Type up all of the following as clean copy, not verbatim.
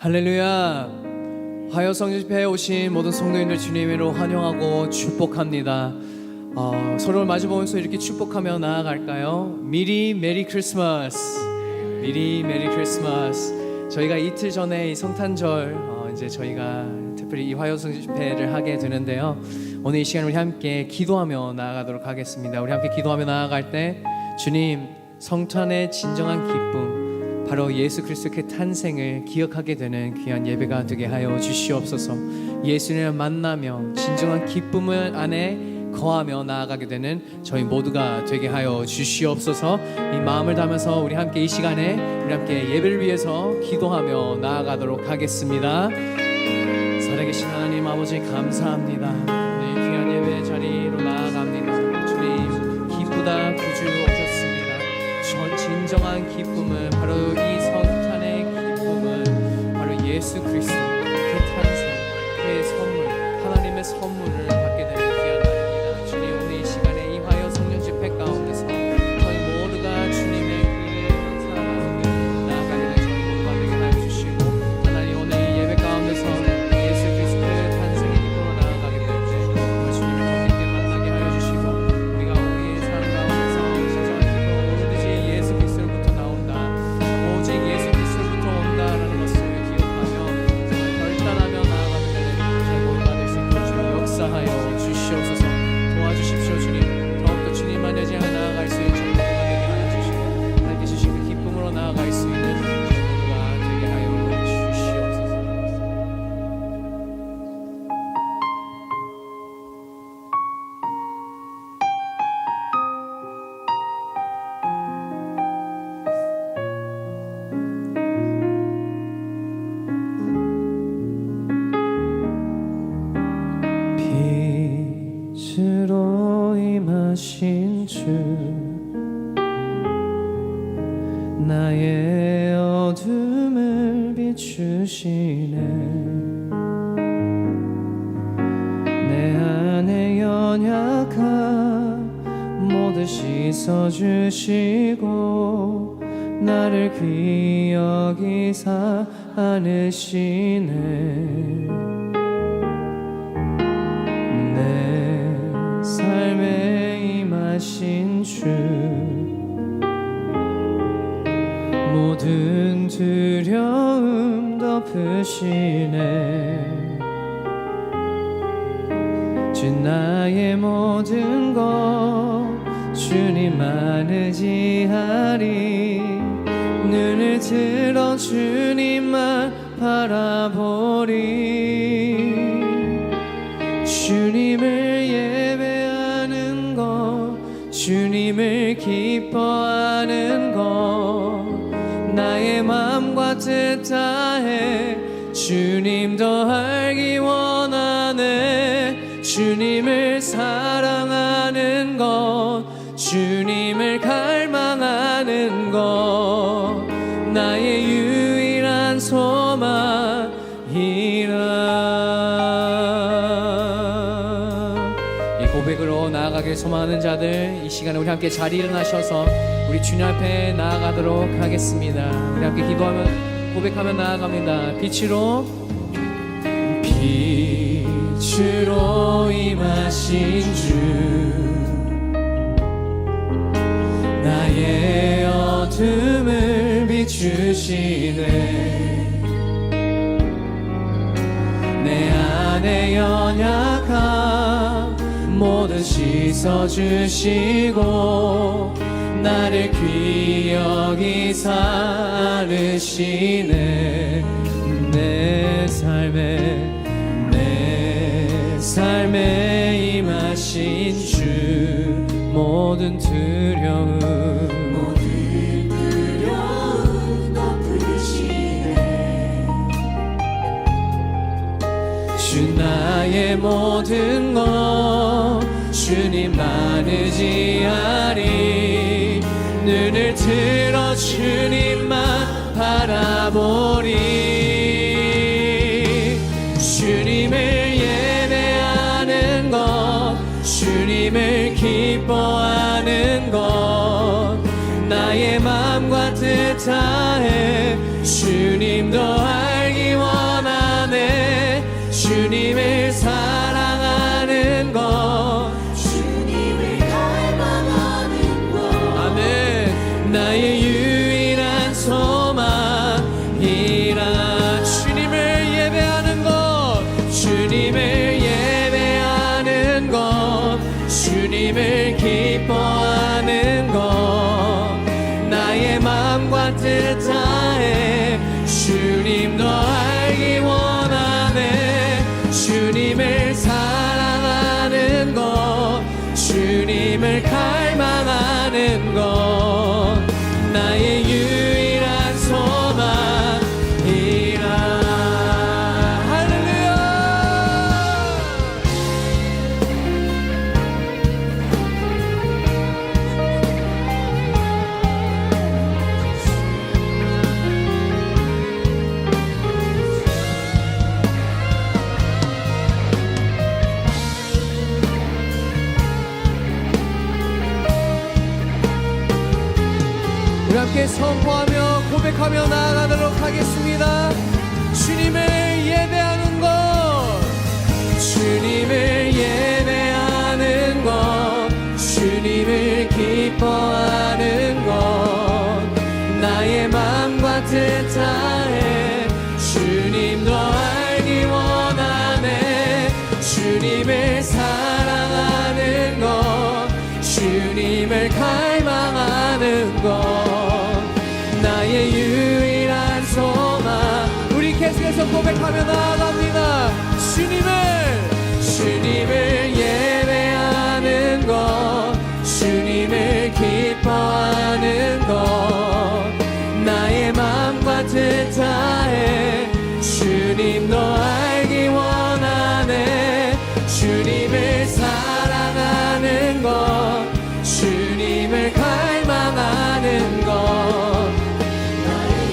할렐루야. 화요 성집회에 오신 모든 성도님들 주님으로 환영하고 축복합니다. 서로를 마주보면서 이렇게 축복하며 나아갈까요? 미리 메리 크리스마스. 미리 메리 크리스마스. 저희가 이틀 전에 이 성탄절 이제 저희가 특별히 이 화요 성집회를 하게 되는데요. 오늘 이 시간 우리 함께 기도하며 나아가도록 하겠습니다. 우리 함께 기도하며 나아갈 때 주님, 성탄의 진정한 기쁨, 바로 예수 그리스도의 탄생을 기억하게 되는 귀한 예배가 되게 하여 주시옵소서. 예수님을 만나며 진정한 기쁨을 안에 거하며 나아가게 되는 저희 모두가 되게 하여 주시옵소서. 이 마음을 담아서 우리 함께 이 시간에 우리 함께 예배를 위해서 기도하며 나아가도록 하겠습니다. 살아계신 하나님 아버지 감사합니다. 네, 귀한 예배 자리로 나아갑니다. 주님, 기쁘다 구주 오셨습니다. 진정한 기쁨은 바로 이 성탄의 기쁨은 바로 예수 그리스도 그 탄생, 그의 선물, 하나님의 선물을 받게 되는 귀한 날입니다. 주님, 오늘 이 시간에 이 화요 성령 집회 가운데서 저희 모두가 주님의 그 사랑 가운데 나아가게 된 저희 모두가 되게 하여 주시고, 하나님 오늘 이 예배 가운데서 예수 그리스도의 탄생의 기쁨으로 나아가게 될 때 정말 주님을 더 깊게 만나게 하여 주시고, 우리가 우리의 삶 가운데서 진정한 기쁨은 오로지 예수 그리스도로부터 나온다, 오직 예수 그리스도로부터 온다라는 것을 기억하며 정말 결단하며 나아가게 되는 저희 모두가 될 수 있도록 주님 역사하여 주시옵소서. 도와주십시오. 주님, 더욱더 주님만 의지하여 나아갈 수 있는 저희 모두가 되게 하여 주시고, 하나님께 주신 그 기쁨으로 나아갈 수 있는 저희 모두가 되게 하여 주시옵소서. 빛으로 임하신 주, 나의 어둠을 비추시네. 내 안에 연약함 모두 씻어주시고, 나를 귀히 여기사 안으시네. 내 삶에 임하신 주, 모든 두려움 덮으시네. 주 나의 모든 것 주님만 의지하리. 눈을 들어 주님만 바라보리. 주님을 예배하는 것, 주님을 기뻐하는 것, 나의 마음과 뜻 다해 주님 더 알기 원하네. 주님을 사랑하는 것, 주님을 갈망하는 것, 나의 유일한 소망이라. 이 고백으로 나아가길 소망하는 자들, 이 시간에 우리 함께 자리 일어나셔서 우리 주님 앞에 나아가도록 하겠습니다. 우리 함께 기도하며 고백하며 나아갑니다. 빛으로 임하신 주, 나의 어둠을 비추시네. 내 안에 연약함 모두 씻어주시고, 나를 귀히 여기사 안으시네. 내 삶에 임하신 주, 모든 두려움 덮으시네. 주 나의 모든 것 주님만 의지하리. 눈을 들어 주님만 바라보리. 주님을 예배하는 것, 주님을 기뻐하는 것, 나의 마음과 뜻 다해 주님 더 알기 마음과 뜻 다해 주님도 알기 원하네. 주님을 사랑하는 것, 주님을 갈망하는 것, 나의 유일한 소망이라. 할렐루야. 우리 함께 선포하며 고백하며 나아가도록 하겠습니다. 주님을 예배하는 것, 주님을 예배하는 것, 주님을 기뻐하는 것, 나의 마음과 뜻 다해 주님도 알기 원하네. 주님을 사랑하는 것, 주님을 갈망하는 것, 나의 유일한 소망. 우리 계속해서 고백하며 나아갑니다. 주님을 예배하는 것, 주님을 기뻐하는 것, 나의 마음과 뜻 다해 주님도 알기 원하네. 주님을 사랑하는 것, 주님을 갈망하는 것.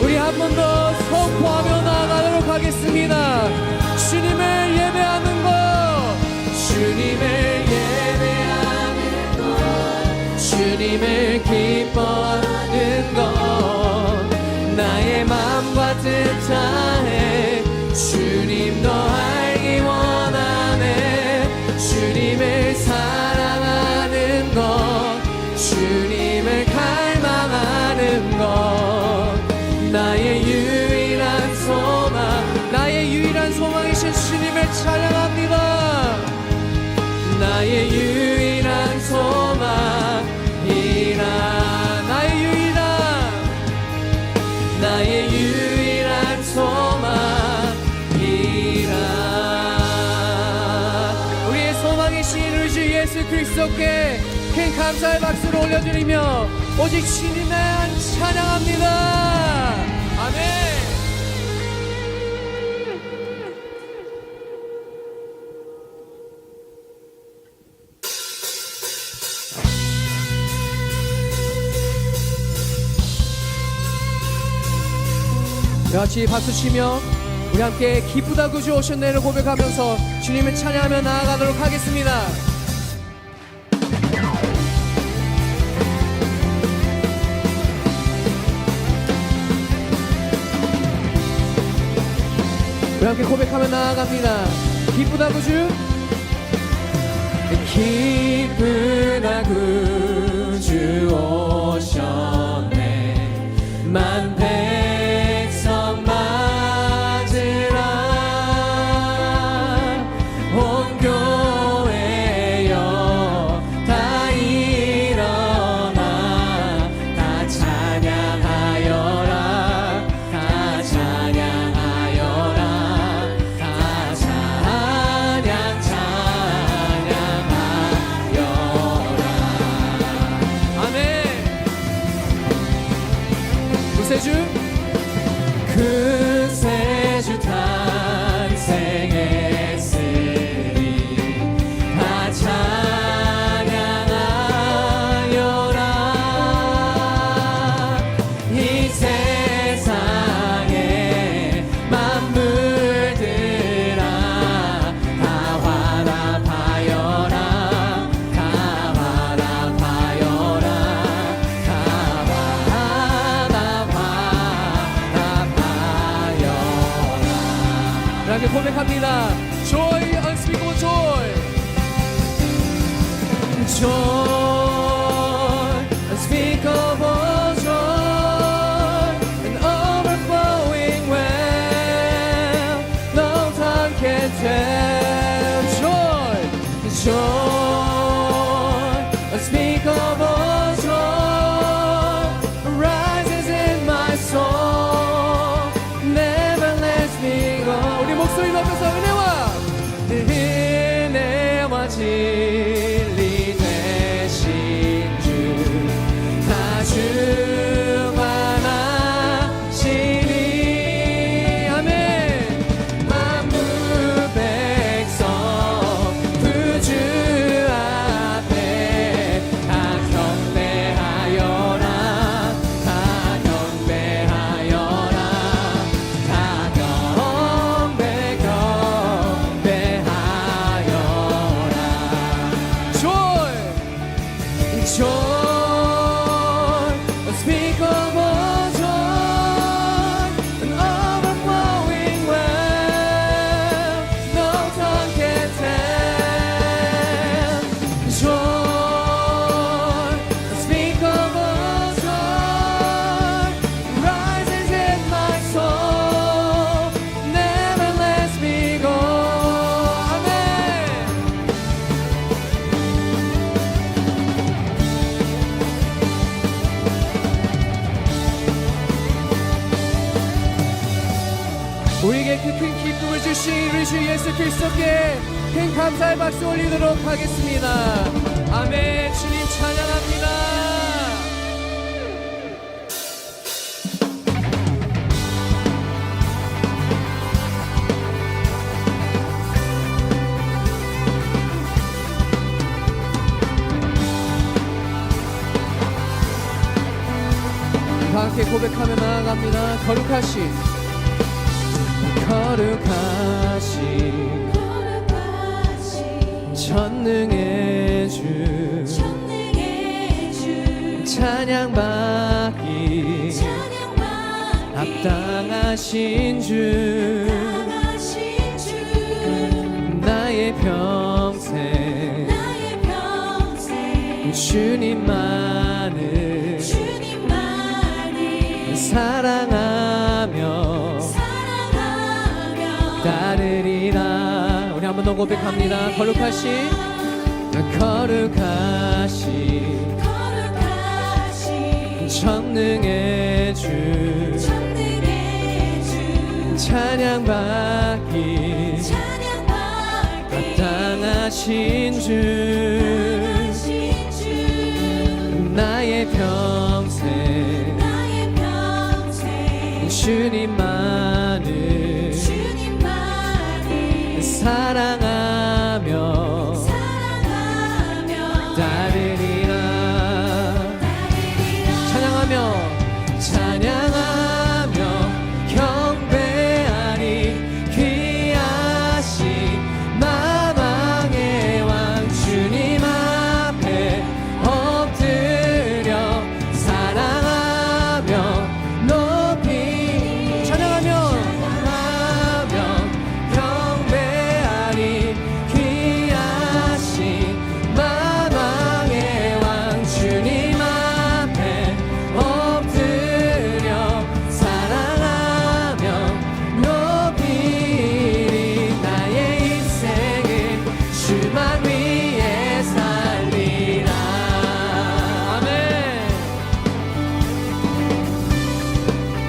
우리 한 번 더 선포하며 나아가도록 하겠습니다. 주님을 예배하는 것, 주님을 예배하는 것, 주님을 기뻐하는 것, 나의 마음과 뜻 다해 주님도 알기 원하네. 주님을 사랑하는 것, 주님을 갈망하는 것, 나의 유일한 소망. 나의 유일한 소망이신 주님을 찬양합니다. 나의 유일한 소망이라. 나의 유일한 소망이라. 우리의 소망이신 우리 주 예수 그리스도께 큰 감사의 박수를 올려드리며 오직 주님만 찬양합니다. 아멘. 같이 박수치며 우리 함께 기쁘다 구주 오셨네를 고백하면서 주님을 찬양하며 나아가도록 하겠습니다. 우리 함께 고백하며 나아갑니다. 기쁘다 구주, 기쁘다 구주 오셨네. 만 백성 맞으라. 온 교회여 다 일어나. 다 찬양하여라. 다 찬양하여라. 다 찬양하여라. 아멘. 구세주, 구세주 탄생했으니 다 찬양하여라. 이 세상의 만물들아 다 화답하여라. 다 화답하여라. 다 화답하여라. 이렇게 고백합니다. Joy, unspeakable joy. Joy, unspeakable joy, an overflowing well, no tongue can tell. Joy, joy, unspeakable joy, rises 우리에게 그 큰 기쁨을 주신 우리 주 예수 그리스도께 큰 감사의 박수 올리도록 하겠습니다. 아멘. 주님 찬양합니다. 다 함께 고백하며 나아갑니다. 거룩하신 전능의 주 찬양받기 합당하신 주 나의 평생 주님만을 사랑하며 따르리라. 우리 한 번 더 고백합니다. 거룩하신 전능의 주 찬양받기 합당하신 주 나의 평생 주님만을 사랑하며 따르리라. 찬양하며 경배하리. 귀하신 만왕의 왕 주님 앞에 엎드려 사랑하며 높이 찬양하며 경배하리. 귀하신 만왕의 왕 주님 앞에 엎드려 사랑하며 높이리. 나의 인생은 주만 위에 살리라. 아멘.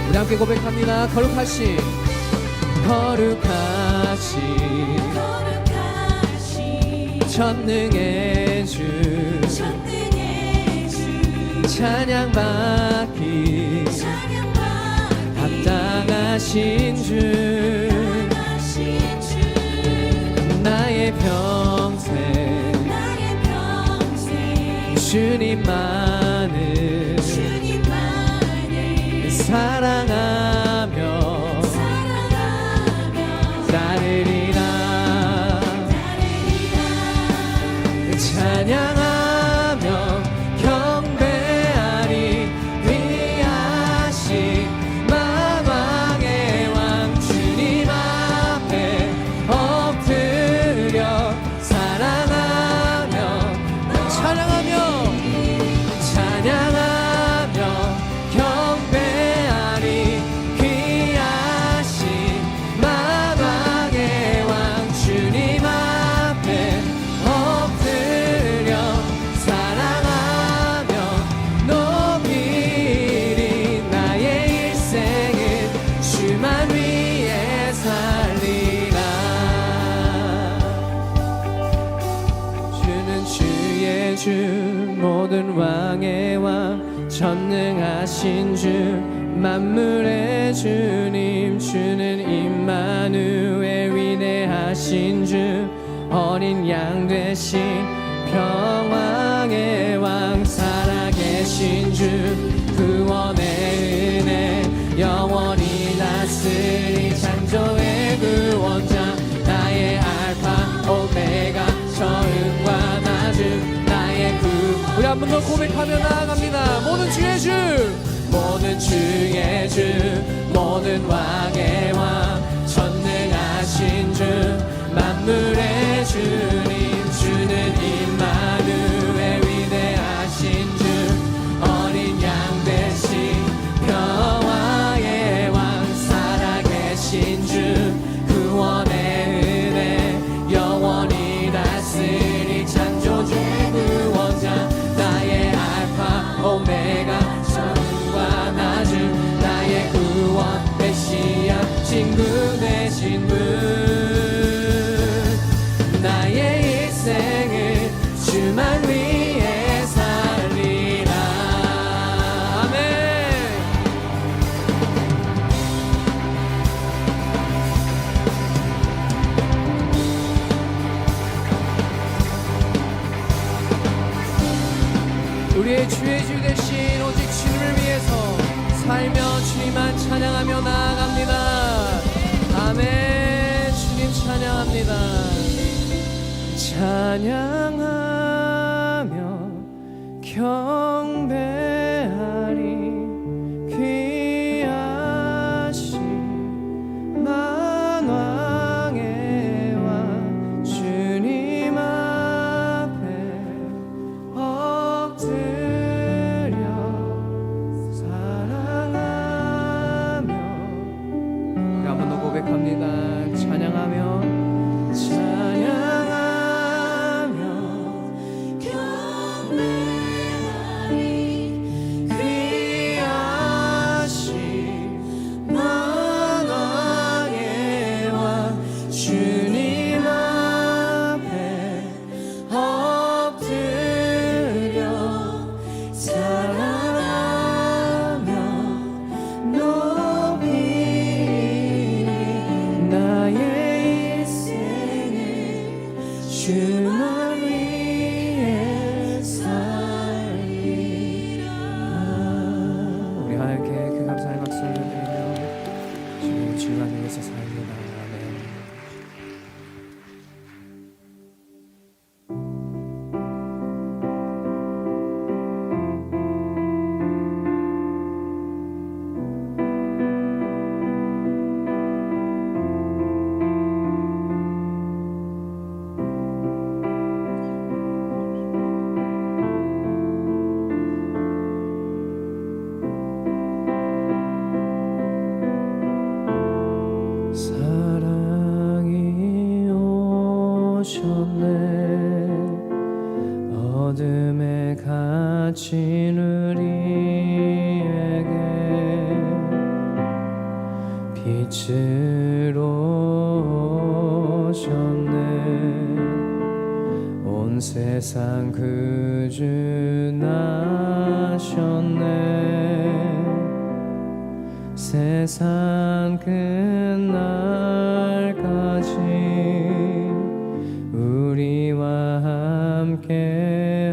우리 함께 고백합니다. 거룩하신 전능의 주 찬양받기 합당하신 주 나의 평생 주님만을 사랑하며 따르리라. 찬양하며 경배하리. 위하신 만왕의 왕 주님 앞에 엎드려 사랑하며 경배하리. 귀하신 만왕의 왕 주님 앞에 엎드려 사랑하며 높이리. 나의 일생은 주만 위에 살리라. 주는 주의 주 모든 왕의 왕 전능하신 주 만물의 주님. 주는 임마누엘 위대하신 주 어린 양 되신 평강의 왕 살아계신 주 구원의 은혜 영원히 다스리 창조의 구원자 나의 알파 오메가 처음과 나중 나의 우리 한 번 더 고백하며 나아갑니다. 모든 주의 주 모든 왕의 왕 전능하신 주 만물의 주님. 주는 임마누엘 위대하신 주 어린 양 되신 평화의 왕 살아계신 주 구원의 은혜 영원히 다스리 창조주 구원자 나의 알파 오메가 처음과 나중 나의 구원 메시아 친구 내 우리의 주의 주 되신 오직 주님을 위해서 살며 주님만 찬양하며 나아갑니다. 아멘. 주님 찬양합니다. 찬양하며 경배하리 귀하신 만왕의 왕 주님 앞에 엎드려 사랑하며 우리 한 번 더 고백합니다. 찬양하며 주만 위해 살리라. 우리 하나님께 그 감사의 박수를 드리며 주님 주만 위해서 살리라. 아멘. 사랑이 오셨네. 어둠에 갇힌 우리에게 빛으로 오셨네. 온 세상 구주 나셨네. 세상 끝날까지 우리와 함께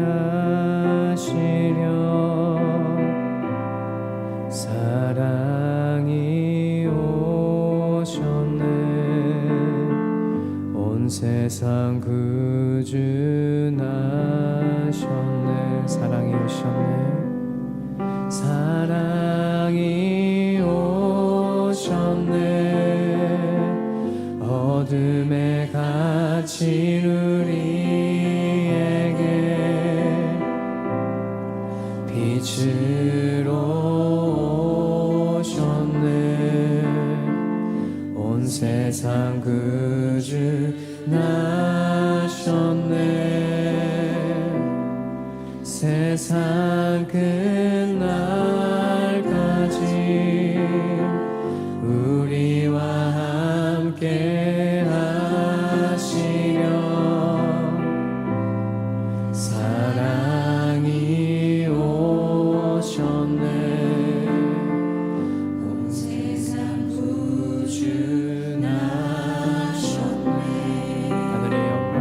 하시려. 사랑이 오셨네. 온 세상 구주 나셨네. 사랑이 오셨네. 사랑이 오셨네. 어둠에 갇힌 우리에게 빛으로 오셨네. 온 세상 구주 나셨네. 세상 끝날까지 우리와 함께 하시려. 사랑이 오셨네. 온 세상 구주 나셨네. 하늘의 영광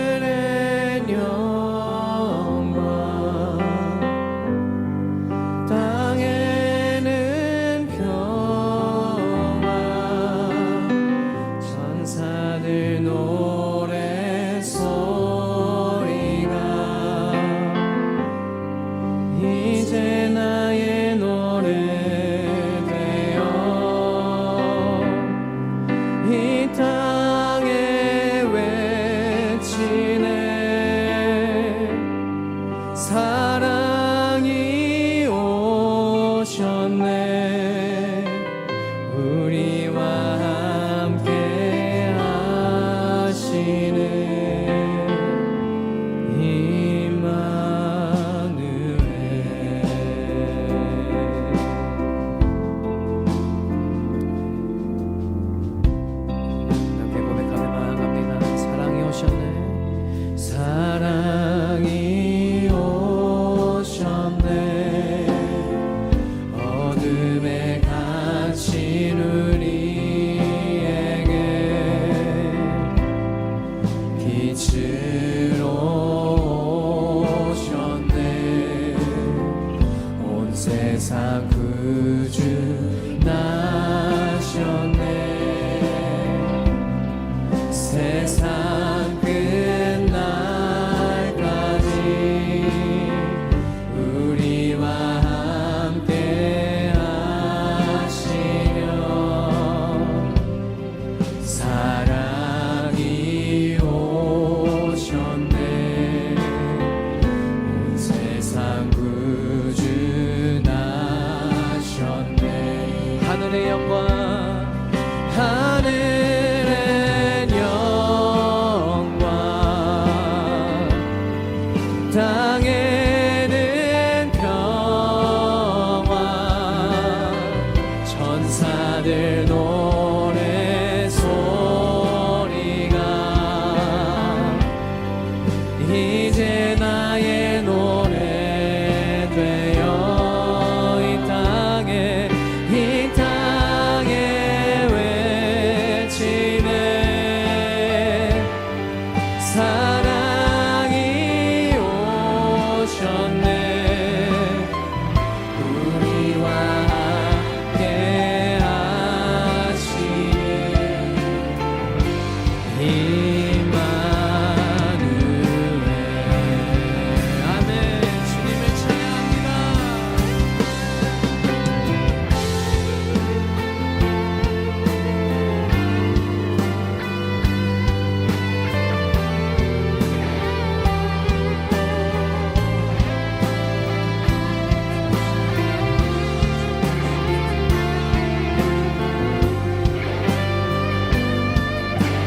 하늘의 영광 구주 나셨네. 세상 끝날까지 우리와 함께 하시며 사랑이 오셨네. 온 세상 구주 나셨네. 하늘의 영광 하늘의 영광 땅에는 평화 천사들 노래 소리가 이제 나의 노래 되어 이 땅에 외치네. 사랑이 오셨네. 우리와 함께 하시니 임마누엘. 아멘. 주님을 찬양합니다.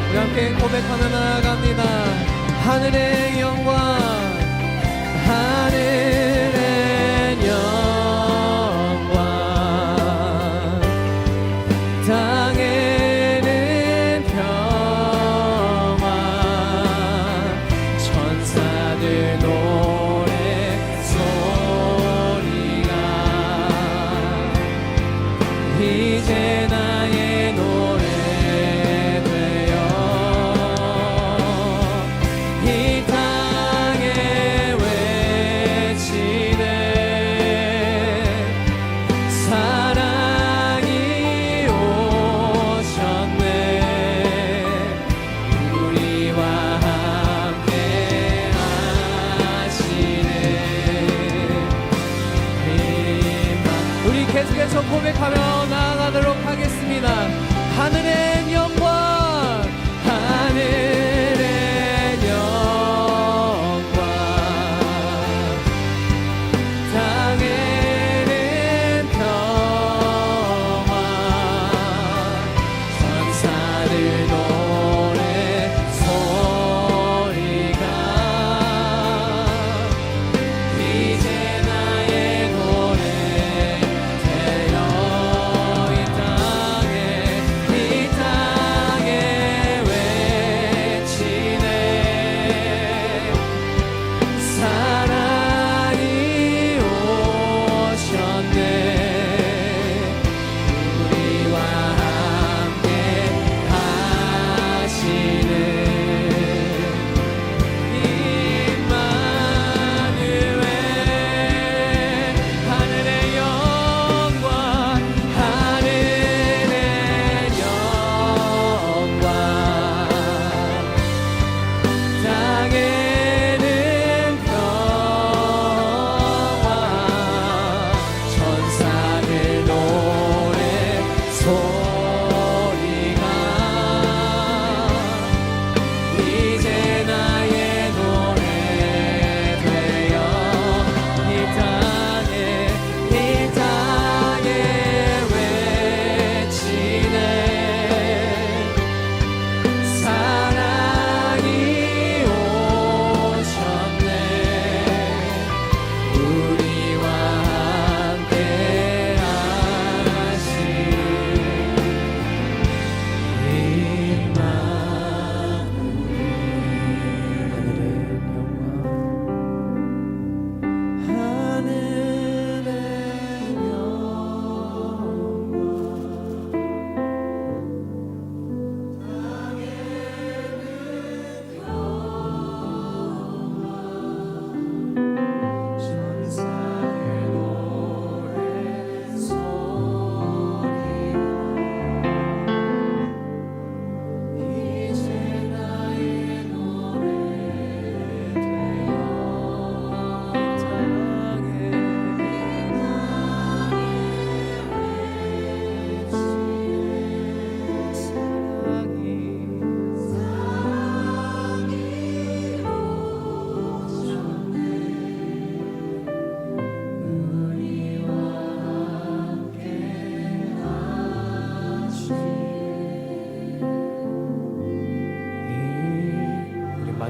우리 함께 고백하며 나아갑니다. 하늘의 영광 하늘의 영광 땅에는 평화 천사들 노래 소리가 이제 나의 노래 되어 이 땅에 외치네. 사랑이 오셨네. 우리와 함께 하시네. 우리 계속해서 고백하며 나아가도록 하겠습니다. 하늘의 영광 하늘의 영광 땅에는 평화 천사들 노래 소리가 이제 나의 노래 되어 이 땅에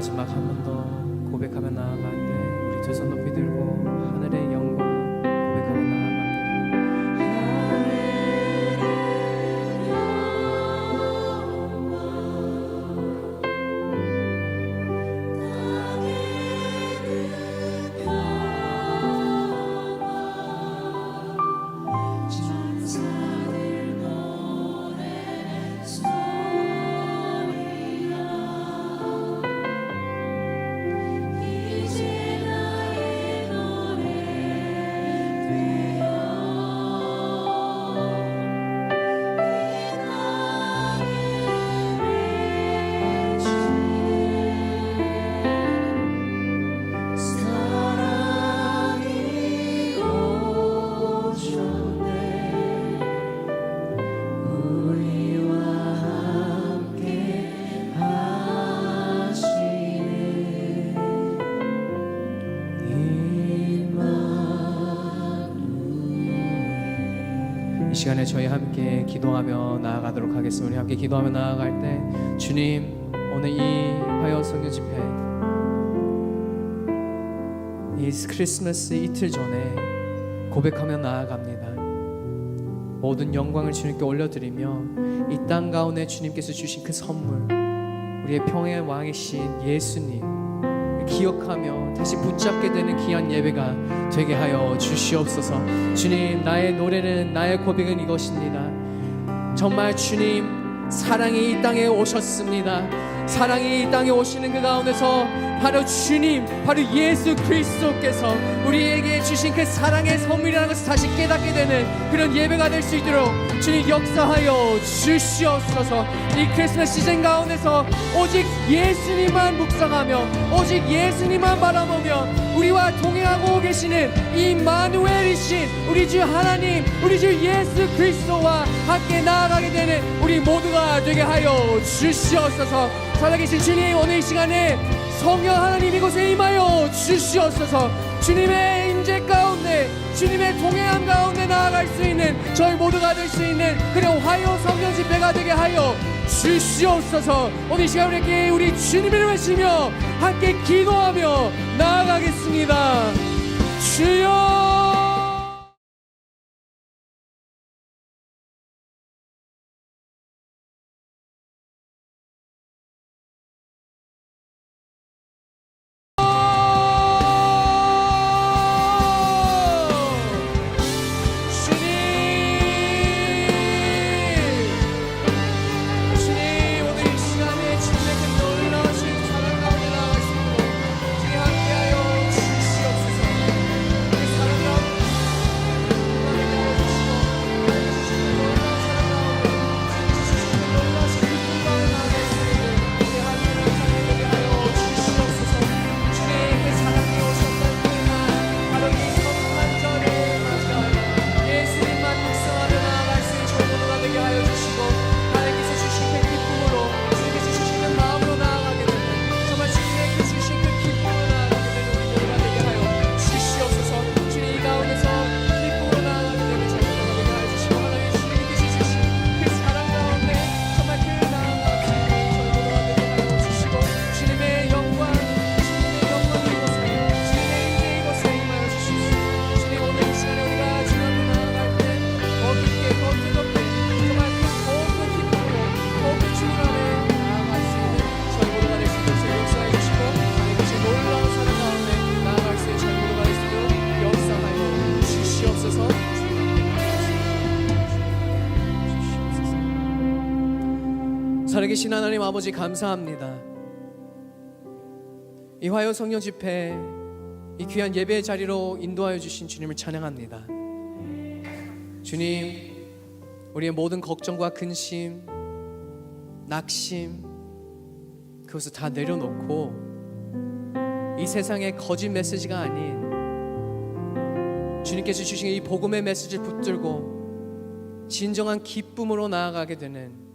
마지막 한 번 더 고백하며 나아가는데 우리 두 손 높이 들고 하늘의 영광 고백하며 나아갑니다. 이 시간에 저희 함께 기도하며 나아가도록 하겠습니다. 우리 함께 기도하며 나아갈 때 주님, 오늘 이 화요 성교 집회 이 크리스마스 이틀 전에 고백하며 나아갑니다. 모든 영광을 주님께 올려드리며 이 땅 가운데 주님께서 주신 그 선물, 우리의 평화의 왕이신 예수님 기억하며 다시 붙잡게 되는 귀한 예배가 되게 하여 주시옵소서. 주님, 나의 노래는, 나의 고백은 이것입니다. 정말 주님 사랑이 이 땅에 오셨습니다. 사랑이 이 땅에 오시는 그 가운데서 바로 주님, 바로 예수 그리스도께서 우리에게 주신 그 사랑의 선물이라는 것을 다시 깨닫게 되는 그런 예배가 될 수 있도록 주님 역사하여 주시옵소서. 이 크리스마스 시즌 가운데서 오직 예수님만 묵상하며 오직 예수님만 바라보며 우리와 동행하고 계시는 임마누엘이신 우리 주 하나님, 우리 주 예수 그리스도와 함께 나아가게 되는 우리 모두가 되게 하여 주시옵소서. 살아계신 주님, 오늘 이 시간에 성령 하나님 이곳에 임하여 주시옵소서. 주님의 임재 가운데, 주님의 동행함 가운데 나아갈 수 있는 저희 모두가 될 수 있는 그런 화요 성령 집회가 되게 하여 주시옵소서. 오늘 이 시간 우리 주님을 외치며 함께 기도하며 나아가겠습니다. 주여. 살아계신 하나님 아버지 감사합니다. 이 화요 성령 집회 이 귀한 예배의 자리로 인도하여 주신 주님을 찬양합니다. 주님, 우리의 모든 걱정과 근심, 낙심 그것을 다 내려놓고 이 세상의 거짓 메시지가 아닌 주님께서 주신 이 복음의 메시지를 붙들고 진정한 기쁨으로 나아가게 되는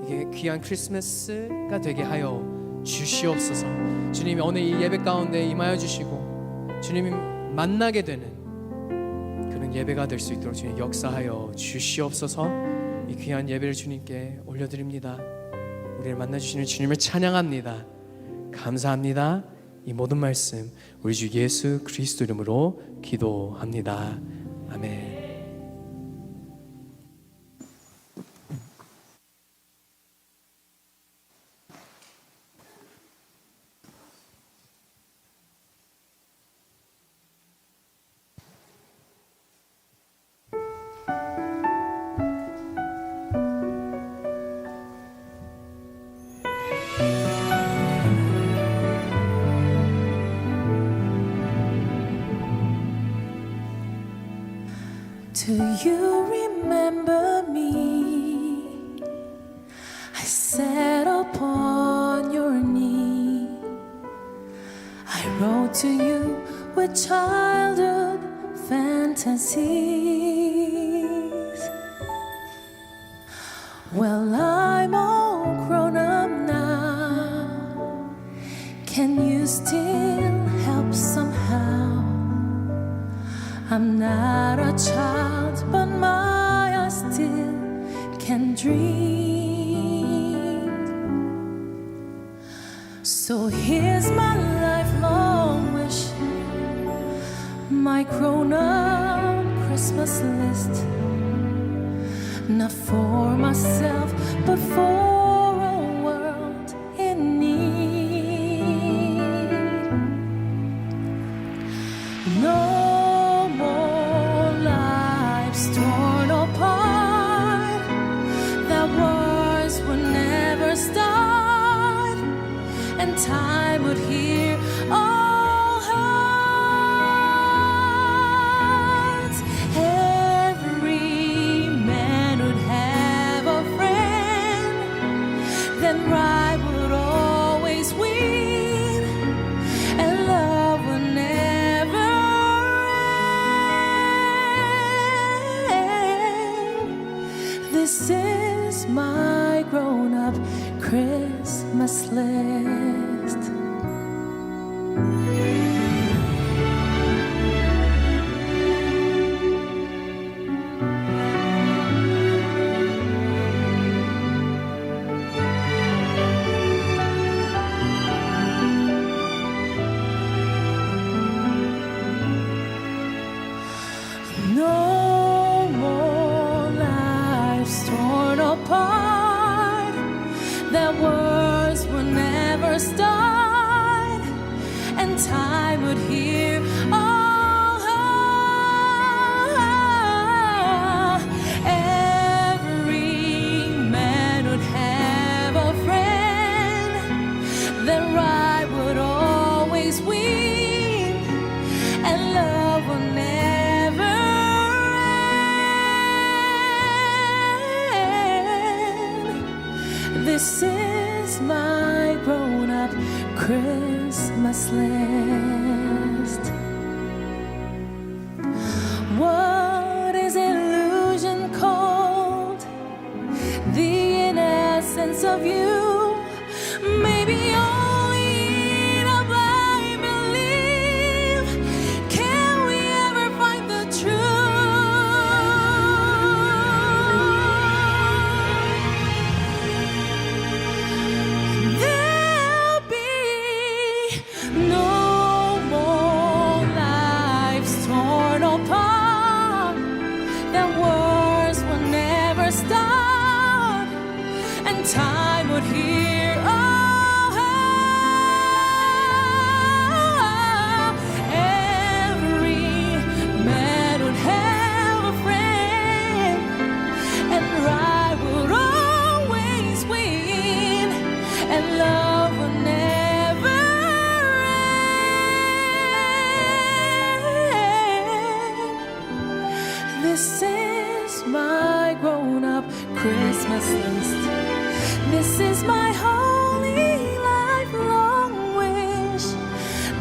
이게 귀한 크리스마스가 되게 하여 주시옵소서. 주님이 오늘 이 예배 가운데 임하여 주시고 주님이 만나게 되는 그런 예배가 될 수 있도록 주님 역사하여 주시옵소서. 이 귀한 예배를 주님께 올려드립니다. 우리를 만나주시는 주님을 찬양합니다. 감사합니다. 이 모든 말씀 우리 주 예수 그리스도 이름으로 기도합니다. 아멘. Do you remember me? I sat upon your knee. I wrote to you with childhood fantasies. Well, I'm all grown up now. Can you still help somehow? I'm not a child, but my eyes still can dream. So here's my lifelong wish, my grown-up Christmas list. Not for myself, but for a world in need. No more lives torn apart. That wars would never start, and time would heal all hearts. Every man would have a friend, then right would always win, and love would never end. This is my grown-up Christmas list. No more lives torn apart. That wars will never start, and time would heal all hearts. Every man would have a friend, then right would always win, and love will never end. This is my grown-up Christmas list. What is illusion called? The innocence of you. Maybe only in a blind belief can we ever find the truth. There'll be no more lives torn apart. That wars will never start, and time would heal all hearts. Every man would have a friend, and right would always win, and love would never end. This is my grown-up Christmas list. This is my holy lifelong wish.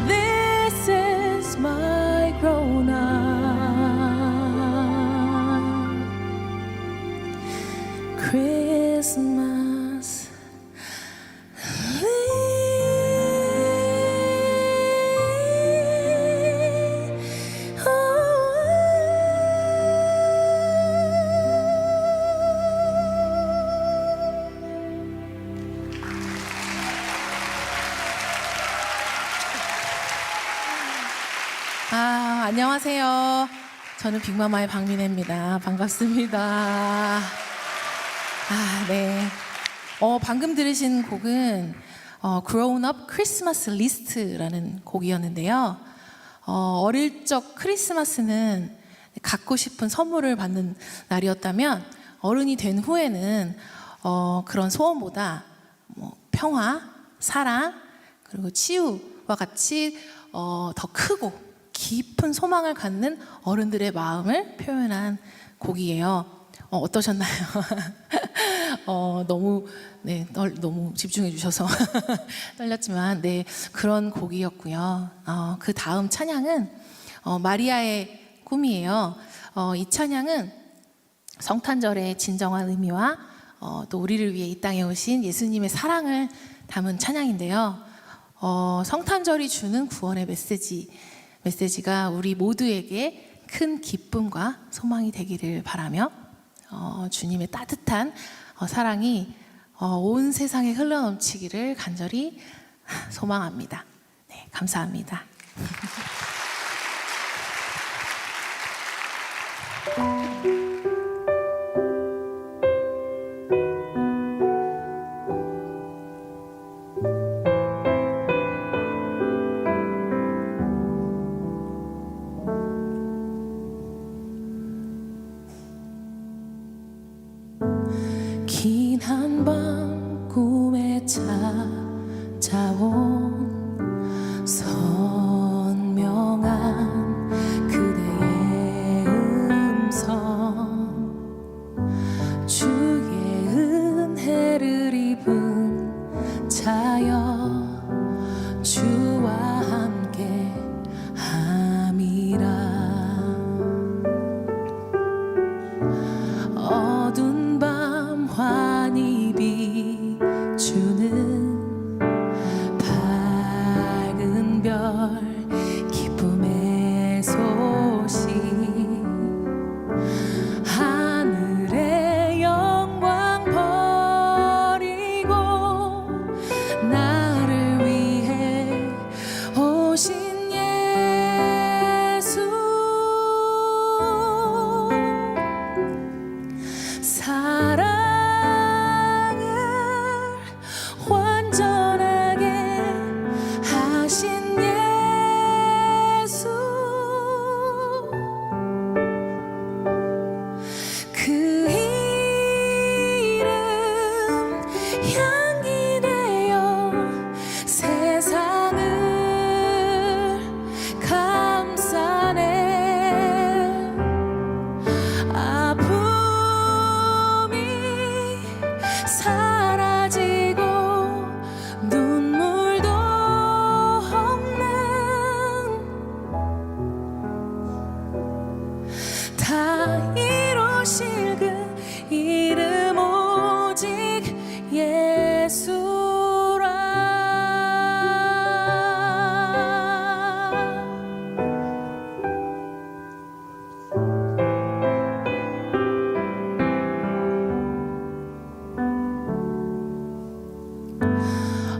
This is my grown-up Christmas list. Oh. 안녕하세요. 저는 빅마마의 박민혜입니다. 반갑습니다. 네. 방금 들으신 곡은 Grown Up Christmas List라는 곡이었는데요. 어릴 적 크리스마스는 갖고 싶은 선물을 받는 날이었다면 어른이 된 후에는 그런 소원보다 평화, 사랑, 그리고 치유와 같이 더 크고 깊은 소망을 갖는 어른들의 마음을 표현한 곡이에요. 어떠셨나요? 너무 집중해 주셔서 떨렸지만 그런 곡이었고요. 그 다음 찬양은 마리아의 꿈이에요. 이 찬양은 성탄절의 진정한 의미와 또 우리를 위해 이 땅에 오신 예수님의 사랑을 담은 찬양인데요. 성탄절이 주는 구원의 메시지가 우리 모두에게 큰 기쁨과 소망이 되기를 바라며 주님의 따뜻한 사랑이 온 세상에 흘러넘치기를 간절히 소망합니다. 네, 감사합니다. 긴 한밤 꿈에 찾아온 선명한 그대의 음성, 주의 은혜를 입은 자여 주와 함께 함이라. 어두운 밤 환히 비추는 밝은 별 기쁨의 소식, 하늘의 영광 버리고 나를 위해 오신 예수, 사랑을 완전하게 하신 예수, 그 이름 향기 되어 세상을 감싸네. 아픔이 사라지고 눈물도 없는 다 이루실 그 이름 오직 예수라.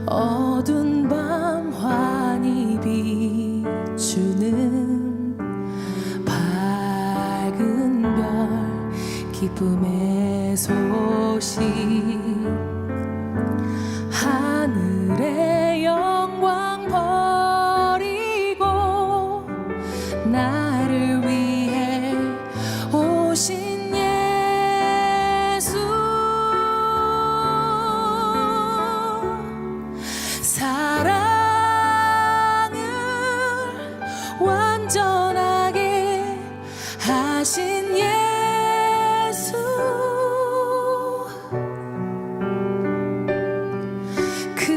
어두운 밤 환히 비추는 밝은 별 기쁨의 소식, 하늘의 영광 버리고 나를 위해 오신 예수, 사랑을 완전하게 하신 예수, 그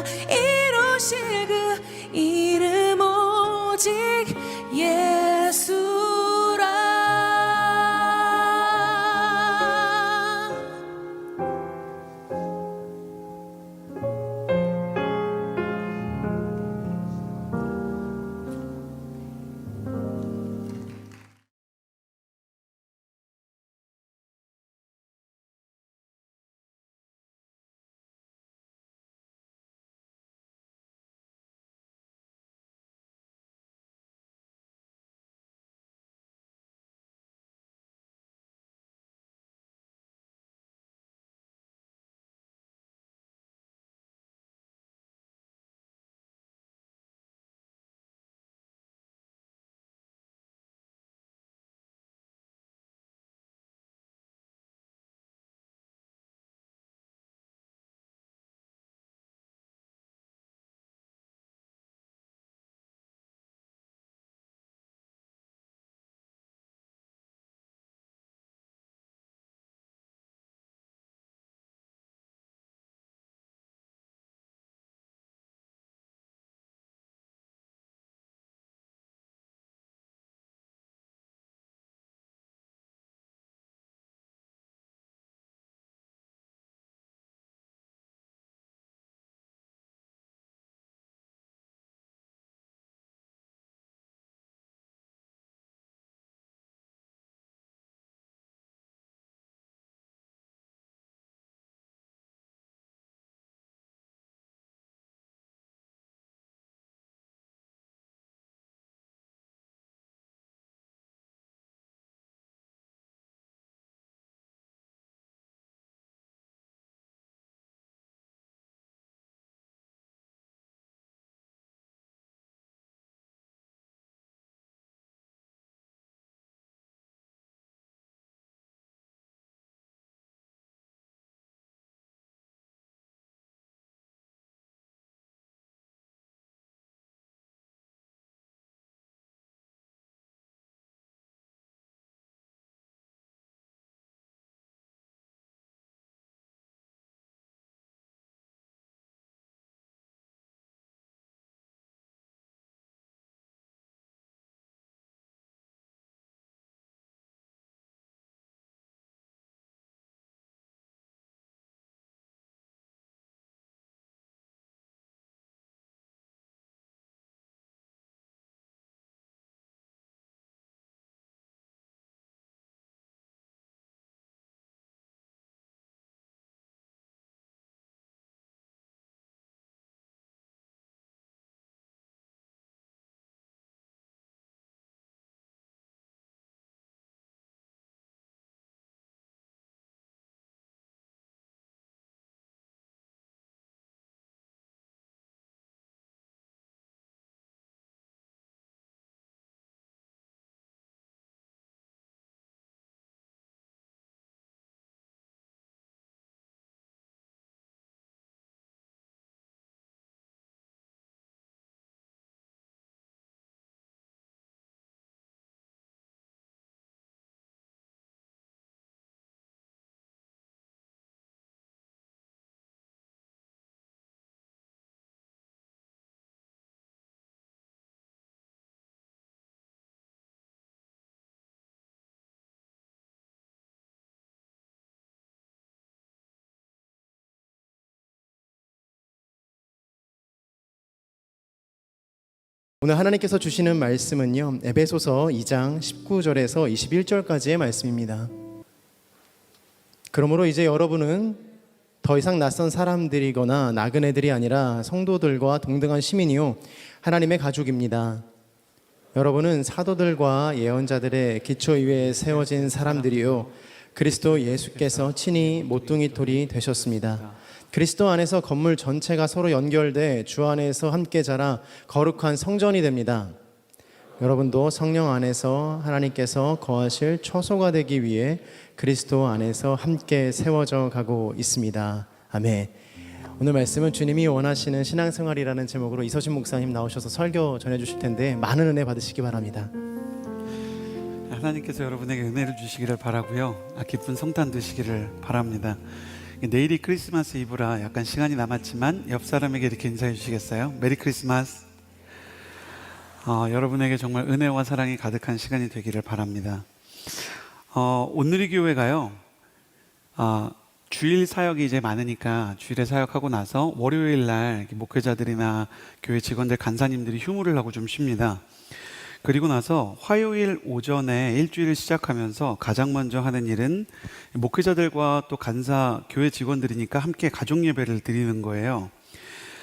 다 이루실 그 이름 오직 예수라. 오늘 하나님께서 주시는 말씀은요, 에베소서 2장 19절에서 21절까지의 말씀입니다. 그러므로 이제 여러분은 더 이상 낯선 사람들이거나 나그네들이 아니라 성도들과 동등한 시민이요 하나님의 가족입니다. 여러분은 사도들과 예언자들의 기초 위에 세워진 사람들이요 그리스도 예수께서 친히 모퉁이 돌이 되셨습니다. 그리스도 안에서 건물 전체가 서로 연결돼 주 안에서 함께 자라 거룩한 성전이 됩니다. 여러분도 성령 안에서 하나님께서 거하실 처소가 되기 위해 그리스도 안에서 함께 세워져 가고 있습니다. 아멘. 오늘 말씀은 주님이 원하시는 신앙생활이라는 제목으로 이서진 목사님 나오셔서 설교 전해주실 텐데 많은 은혜 받으시기 바랍니다. 하나님께서 여러분에게 은혜를 주시기를 바라고요. 기쁜 성탄 되시기를 바랍니다. 내일이 크리스마스 이브라 약간 시간이 남았지만 옆 사람에게 이렇게 인사해 주시겠어요? 메리 크리스마스. 여러분에게 정말 은혜와 사랑이 가득한 시간이 되기를 바랍니다. 온누리 교회가요, 주일 사역이 이제 많으니까 주일에 사역하고 나서 월요일 날 목회자들이나 교회 직원들, 간사님들이 휴무를 하고 좀 쉽니다. 그리고 나서 화요일 오전에 일주일을 시작하면서 가장 먼저 하는 일은 목회자들과 또 간사, 교회 직원들이니까 함께 가족 예배를 드리는 거예요.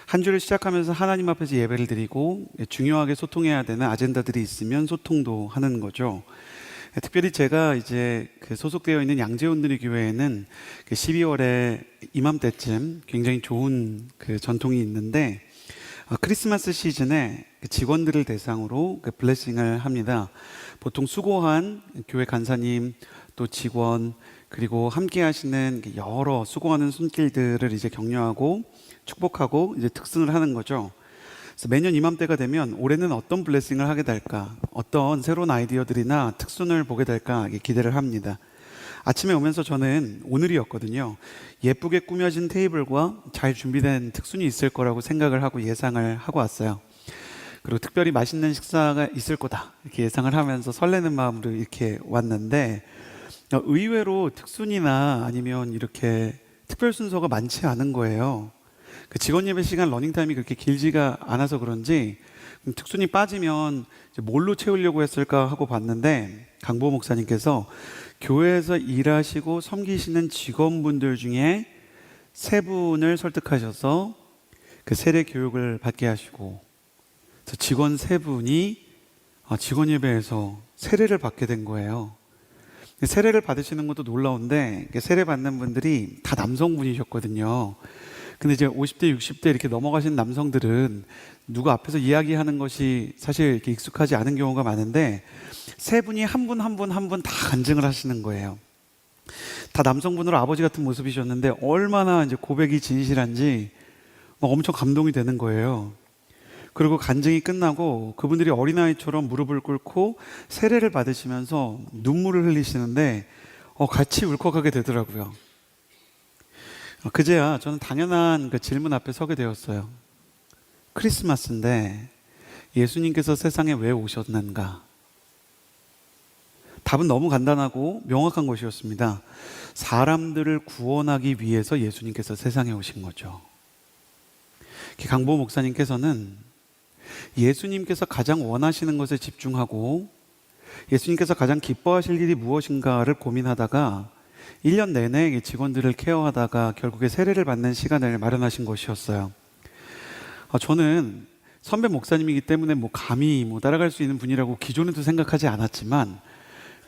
한 주를 시작하면서 하나님 앞에서 예배를 드리고 중요하게 소통해야 되는 아젠다들이 있으면 소통도 하는 거죠. 특별히 제가 이제 소속되어 있는 양재온누리 교회에는 12월에 이맘때쯤 굉장히 좋은 전통이 있는데, 크리스마스 시즌에 직원들을 대상으로 블레싱을 합니다. 보통 수고한 교회 간사님, 또 직원, 그리고 함께 하시는 여러 수고하는 손길들을 이제 격려하고 축복하고 이제 특승을 하는 거죠. 그래서 매년 이맘때가 되면 올해는 어떤 블레싱을 하게 될까, 어떤 새로운 아이디어들이나 특순을 보게 될까 기대를 합니다. 아침에 오면서 저는 오늘이었거든요. 예쁘게 꾸며진 테이블과 잘 준비된 특순이 있을 거라고 생각을 하고 예상을 하고 왔어요. 그리고 특별히 맛있는 식사가 있을 거다 이렇게 예상을 하면서 설레는 마음으로 이렇게 왔는데, 의외로 특순이나 아니면 이렇게 특별 순서가 많지 않은 거예요. 직원 예배 시간 러닝타임이 그렇게 길지가 않아서 그런지 특순이 빠지면 뭘로 채우려고 했을까 하고 봤는데, 강보 목사님께서 교회에서 일하시고 섬기시는 직원분들 중에 3분을 설득하셔서 세례 교육을 받게 하시고, 직원 3분이 직원 예배에서 세례를 받게 된 거예요. 세례를 받으시는 것도 놀라운데, 세례 받는 분들이 다 남성분이셨거든요. 근데 이제 50대, 60대 이렇게 넘어가신 남성들은 누구 앞에서 이야기하는 것이 사실 이렇게 익숙하지 않은 경우가 많은데, 3분이 한 분 한 분 한 분 다 간증을 하시는 거예요. 다 남성분으로 아버지 같은 모습이셨는데 얼마나 이제 고백이 진실한지 막 엄청 감동이 되는 거예요. 그리고 간증이 끝나고 그분들이 어린아이처럼 무릎을 꿇고 세례를 받으시면서 눈물을 흘리시는데 같이 울컥하게 되더라고요. 그제야 저는 당연한 질문 앞에 서게 되었어요. 크리스마스인데 예수님께서 세상에 왜 오셨는가? 답은 너무 간단하고 명확한 것이었습니다. 사람들을 구원하기 위해서 예수님께서 세상에 오신 거죠. 강보 목사님께서는 예수님께서 가장 원하시는 것에 집중하고 예수님께서 가장 기뻐하실 일이 무엇인가를 고민하다가 1년 내내 직원들을 케어하다가 결국에 세례를 받는 시간을 마련하신 것이었어요. 저는 선배 목사님이기 때문에 감히 따라갈 수 있는 분이라고 기존에도 생각하지 않았지만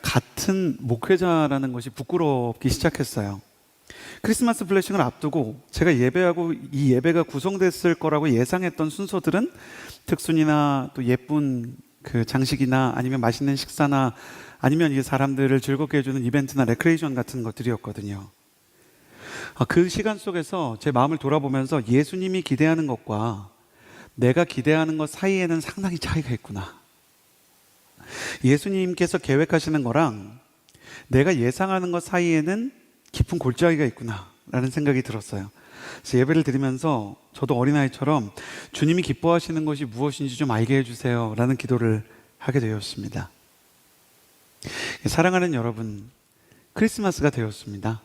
같은 목회자라는 것이 부끄럽기 시작했어요. 크리스마스 블레싱을 앞두고 제가 예배하고 이 예배가 구성됐을 거라고 예상했던 순서들은 특순이나 또 예쁜 장식이나 아니면 맛있는 식사나 아니면 이 사람들을 즐겁게 해주는 이벤트나 레크레이션 같은 것들이었거든요. 그 시간 속에서 제 마음을 돌아보면서 예수님이 기대하는 것과 내가 기대하는 것 사이에는 상당히 차이가 있구나. 예수님께서 계획하시는 거랑 내가 예상하는 것 사이에는 깊은 골짜기가 있구나 라는 생각이 들었어요. 그래서 예배를 드리면서 저도 어린아이처럼 주님이 기뻐하시는 것이 무엇인지 좀 알게 해주세요 라는 기도를 하게 되었습니다. 사랑하는 여러분, 크리스마스가 되었습니다.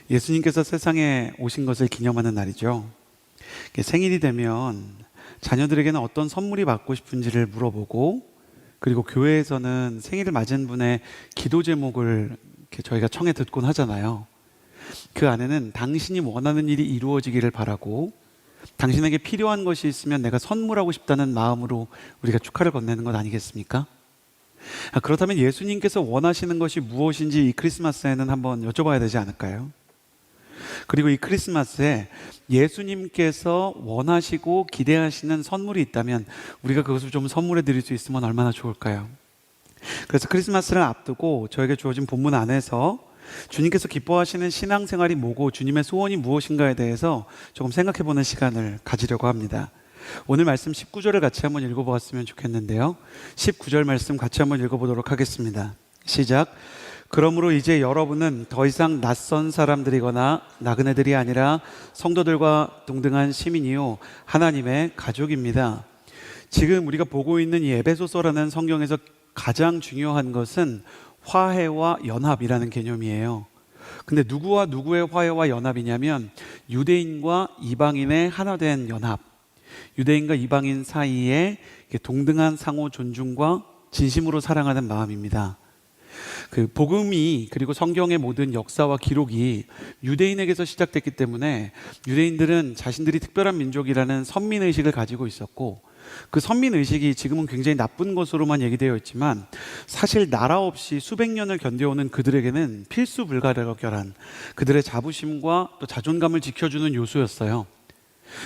예수님께서 세상에 오신 것을 기념하는 날이죠. 생일이 되면 자녀들에게는 어떤 선물이 받고 싶은지를 물어보고, 그리고 교회에서는 생일을 맞은 분의 기도 제목을 저희가 청해 듣곤 하잖아요. 그 안에는 당신이 원하는 일이 이루어지기를 바라고 당신에게 필요한 것이 있으면 내가 선물하고 싶다는 마음으로 우리가 축하를 건네는 것 아니겠습니까? 그렇다면 예수님께서 원하시는 것이 무엇인지 이 크리스마스에는 한번 여쭤봐야 되지 않을까요? 그리고 이 크리스마스에 예수님께서 원하시고 기대하시는 선물이 있다면 우리가 그것을 좀 선물해 드릴 수 있으면 얼마나 좋을까요? 그래서 크리스마스를 앞두고 저에게 주어진 본문 안에서 주님께서 기뻐하시는 신앙생활이 뭐고 주님의 소원이 무엇인가에 대해서 조금 생각해보는 시간을 가지려고 합니다. 오늘 말씀 19절을 같이 한번 읽어보았으면 좋겠는데요. 19절 말씀 같이 한번 읽어보도록 하겠습니다. 시작. 그러므로 이제 여러분은 더 이상 낯선 사람들이거나 나그네들이 아니라 성도들과 동등한 시민이요 하나님의 가족입니다. 지금 우리가 보고 있는 이 에베소서라는 성경에서 가장 중요한 것은 화해와 연합이라는 개념이에요. 근데 누구와 누구의 화해와 연합이냐면 유대인과 이방인의 하나 된 연합, 유대인과 이방인 사이에 동등한 상호 존중과 진심으로 사랑하는 마음입니다. 그 복음이 그리고 성경의 모든 역사와 기록이 유대인에게서 시작됐기 때문에 유대인들은 자신들이 특별한 민족이라는 선민의식을 가지고 있었고, 그 선민의식이 지금은 굉장히 나쁜 것으로만 얘기되어 있지만 사실 나라 없이 수백 년을 견뎌오는 그들에게는 필수 불가결한 그들의 자부심과 또 자존감을 지켜주는 요소였어요.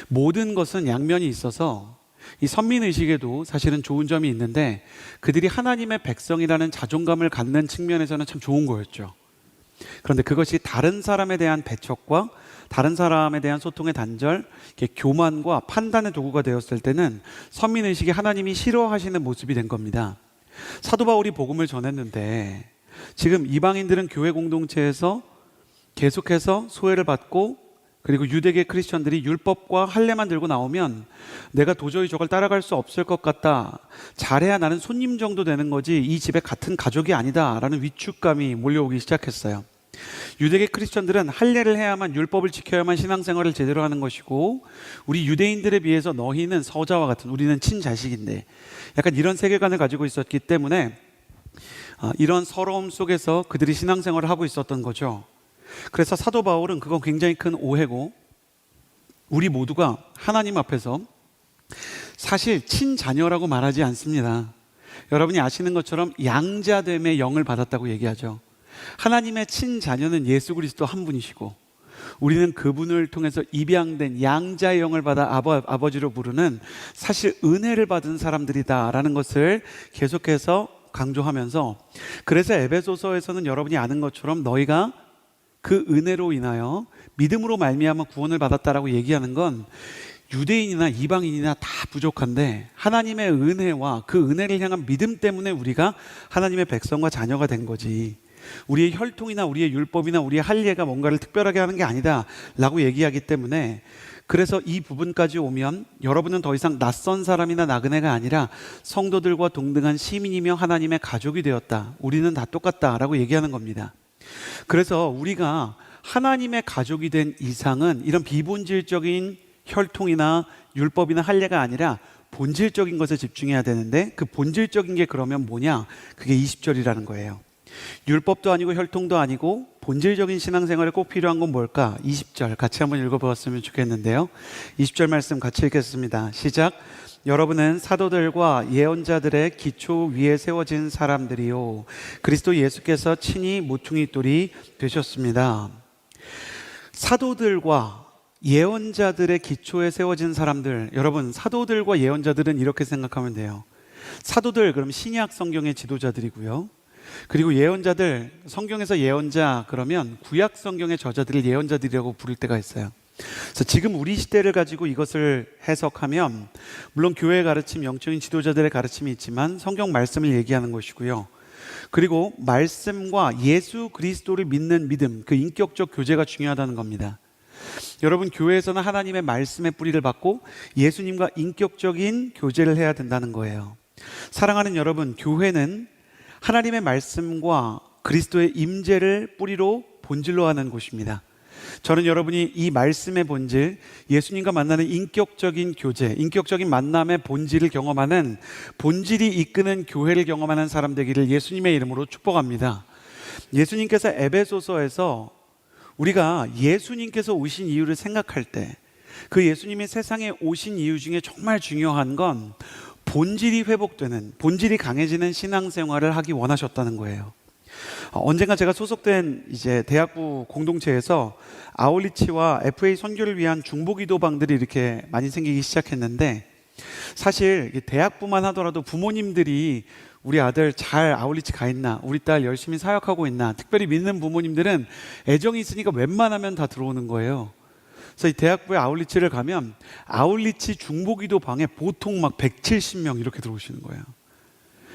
모든 것은 양면이 있어서 이 선민의식에도 사실은 좋은 점이 있는데 그들이 하나님의 백성이라는 자존감을 갖는 측면에서는 참 좋은 거였죠. 그런데 그것이 다른 사람에 대한 배척과 다른 사람에 대한 소통의 단절, 교만과 판단의 도구가 되었을 때는 선민의식이 하나님이 싫어하시는 모습이 된 겁니다. 사도 바울이 복음을 전했는데 지금 이방인들은 교회 공동체에서 계속해서 소외를 받고, 그리고 유대계 크리스천들이 율법과 할례만 들고 나오면 내가 도저히 저걸 따라갈 수 없을 것 같다, 잘해야 나는 손님 정도 되는 거지 이 집에 같은 가족이 아니다 라는 위축감이 몰려오기 시작했어요. 유대계 크리스천들은 할례를 해야만, 율법을 지켜야만 신앙생활을 제대로 하는 것이고, 우리 유대인들에 비해서 너희는 서자와 같은, 우리는 친자식인데, 약간 이런 세계관을 가지고 있었기 때문에 이런 서러움 속에서 그들이 신앙생활을 하고 있었던 거죠. 그래서 사도 바울은 그건 굉장히 큰 오해고, 우리 모두가 하나님 앞에서 사실 친자녀라고 말하지 않습니다. 여러분이 아시는 것처럼 양자됨의 영을 받았다고 얘기하죠. 하나님의 친자녀는 예수 그리스도 한 분이시고 우리는 그분을 통해서 입양된 양자의 영을 받아 아버지로 부르는 사실 은혜를 받은 사람들이다라는 것을 계속해서 강조하면서, 그래서 에베소서에서는 여러분이 아는 것처럼 너희가 그 은혜로 인하여 믿음으로 말미암아 구원을 받았다라고 얘기하는 건 유대인이나 이방인이나 다 부족한데 하나님의 은혜와 그 은혜를 향한 믿음 때문에 우리가 하나님의 백성과 자녀가 된 거지, 우리의 혈통이나 우리의 율법이나 우리의 할례가 뭔가를 특별하게 하는 게 아니다 라고 얘기하기 때문에, 그래서 이 부분까지 오면 여러분은 더 이상 낯선 사람이나 나그네가 아니라 성도들과 동등한 시민이며 하나님의 가족이 되었다, 우리는 다 똑같다 라고 얘기하는 겁니다. 그래서 우리가 하나님의 가족이 된 이상은 이런 비본질적인 혈통이나 율법이나 할례가 아니라 본질적인 것에 집중해야 되는데, 그 본질적인 게 그러면 뭐냐? 그게 20절이라는 거예요. 율법도 아니고 혈통도 아니고 본질적인 신앙생활에 꼭 필요한 건 뭘까? 20절 같이 한번 읽어보았으면 좋겠는데요. 20절 말씀 같이 읽겠습니다. 시작. 여러분은 사도들과 예언자들의 기초 위에 세워진 사람들이요 그리스도 예수께서 친히 모퉁이 돌이 되셨습니다. 사도들과 예언자들의 기초에 세워진 사람들, 여러분 사도들과 예언자들은 이렇게 생각하면 돼요. 사도들 그럼 신약 성경의 지도자들이고요, 그리고 예언자들, 성경에서 예언자 그러면 구약 성경의 저자들을 예언자들이라고 부를 때가 있어요. 그래서 지금 우리 시대를 가지고 이것을 해석하면 물론 교회의 가르침, 영적인 지도자들의 가르침이 있지만 성경 말씀을 얘기하는 것이고요, 그리고 말씀과 예수 그리스도를 믿는 믿음, 그 인격적 교제가 중요하다는 겁니다. 여러분 교회에서는 하나님의 말씀의 뿌리를 받고 예수님과 인격적인 교제를 해야 된다는 거예요. 사랑하는 여러분, 교회는 하나님의 말씀과 그리스도의 임재를 뿌리로 본질로 하는 곳입니다. 저는 여러분이 이 말씀의 본질, 예수님과 만나는 인격적인 교제, 인격적인 만남의 본질을 경험하는, 본질이 이끄는 교회를 경험하는 사람 되기를 예수님의 이름으로 축복합니다. 예수님께서 에베소서에서 우리가 예수님께서 오신 이유를 생각할 때 그 예수님이 세상에 오신 이유 중에 정말 중요한 건 본질이 회복되는, 본질이 강해지는 신앙생활을 하기 원하셨다는 거예요. 언젠가 제가 소속된 이제 대학부 공동체에서 아울리치와 FA 선교를 위한 중보기도방들이 이렇게 많이 생기기 시작했는데, 사실 대학부만 하더라도 부모님들이 우리 아들 잘 아울리치 가 있나, 우리 딸 열심히 사역하고 있나, 특별히 믿는 부모님들은 애정이 있으니까 웬만하면 다 들어오는 거예요. 그래서 이 대학부에 아울리치를 가면 아울리치 중보기도 방에 보통 막 170명 이렇게 들어오시는 거예요.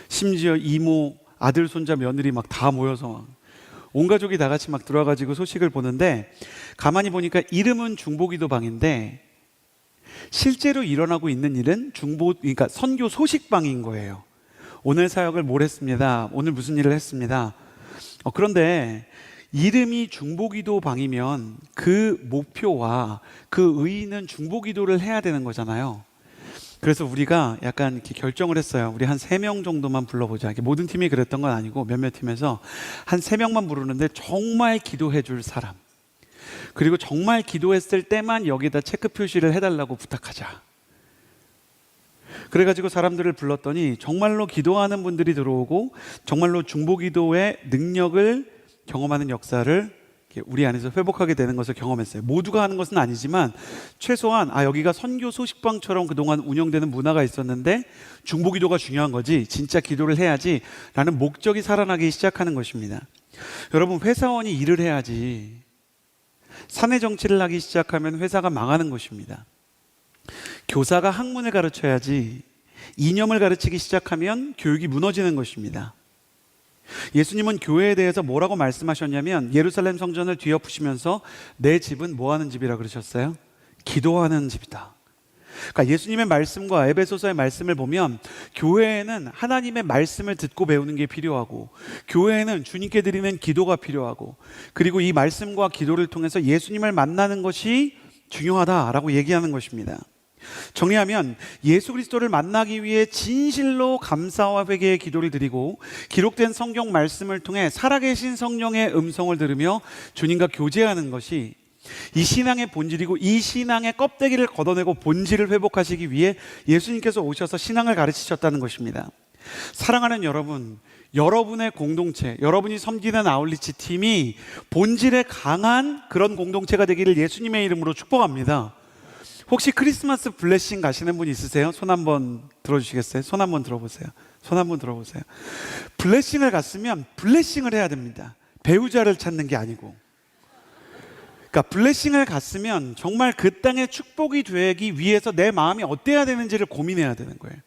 심지어 이모, 아들, 손자, 며느리 막 다 모여서 막 온 가족이 다 같이 막 들어와가지고 소식을 보는데 가만히 보니까 이름은 중보기도 방인데 실제로 일어나고 있는 일은 그러니까 선교 소식방인 거예요. 오늘 사역을 뭘 했습니다. 오늘 무슨 일을 했습니다. 그런데 이름이 중보기도 방이면 그 목표와 그 의의는 중보기도를 해야 되는 거잖아요. 그래서 우리가 약간 이렇게 결정을 했어요. 우리 한 3명 정도만 불러보자. 모든 팀이 그랬던 건 아니고 몇몇 팀에서 한 3명만 부르는데 정말 기도해 줄 사람, 그리고 정말 기도했을 때만 여기다 체크 표시를 해달라고 부탁하자. 그래가지고 사람들을 불렀더니 정말로 기도하는 분들이 들어오고 정말로 중보기도의 능력을 경험하는 역사를 우리 안에서 회복하게 되는 것을 경험했어요. 모두가 하는 것은 아니지만 최소한 여기가 선교 소식방처럼 그동안 운영되는 문화가 있었는데 중보기도가 중요한 거지, 진짜 기도를 해야지 라는 목적이 살아나기 시작하는 것입니다. 여러분, 회사원이 일을 해야지 사내 정치를 하기 시작하면 회사가 망하는 것입니다. 교사가 학문을 가르쳐야지 이념을 가르치기 시작하면 교육이 무너지는 것입니다. 예수님은 교회에 대해서 뭐라고 말씀하셨냐면 예루살렘 성전을 뒤엎으시면서 내 집은 뭐 하는 집이라 그러셨어요? 기도하는 집이다. 그러니까 예수님의 말씀과 에베소서의 말씀을 보면 교회에는 하나님의 말씀을 듣고 배우는 게 필요하고, 교회에는 주님께 드리는 기도가 필요하고, 그리고 이 말씀과 기도를 통해서 예수님을 만나는 것이 중요하다라고 얘기하는 것입니다. 정리하면 예수 그리스도를 만나기 위해 진실로 감사와 회개의 기도를 드리고 기록된 성경 말씀을 통해 살아계신 성령의 음성을 들으며 주님과 교제하는 것이 이 신앙의 본질이고, 이 신앙의 껍데기를 걷어내고 본질을 회복하시기 위해 예수님께서 오셔서 신앙을 가르치셨다는 것입니다. 사랑하는 여러분, 여러분의 공동체, 여러분이 섬기는 아울리치 팀이 본질에 강한 그런 공동체가 되기를 예수님의 이름으로 축복합니다. 혹시 크리스마스 블레싱 가시는 분 있으세요? 손 한번 들어주시겠어요? 손 한번 들어보세요. 손 한번 들어보세요. 블레싱을 갔으면 블레싱을 해야 됩니다. 배우자를 찾는 게 아니고. 그러니까 블레싱을 갔으면 정말 그 땅의 축복이 되기 위해서 내 마음이 어때야 되는지를 고민해야 되는 거예요.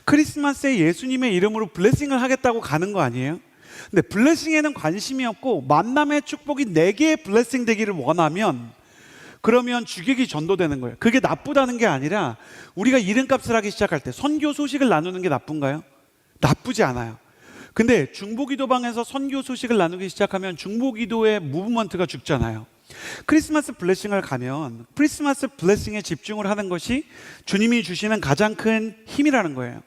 크리스마스에 예수님의 이름으로 블레싱을 하겠다고 가는 거 아니에요? 근데 블레싱에는 관심이 없고 만남의 축복이 내게 블레싱 되기를 원하면, 그러면 주객이 전도되는 거예요. 그게 나쁘다는 게 아니라 우리가 이름값을 하기 시작할 때 선교 소식을 나누는 게 나쁜가요? 나쁘지 않아요. 근데 중보기도방에서 선교 소식을 나누기 시작하면 중보기도의 무브먼트가 죽잖아요. 크리스마스 블레싱을 가면 크리스마스 블레싱에 집중을 하는 것이 주님이 주시는 가장 큰 힘이라는 거예요.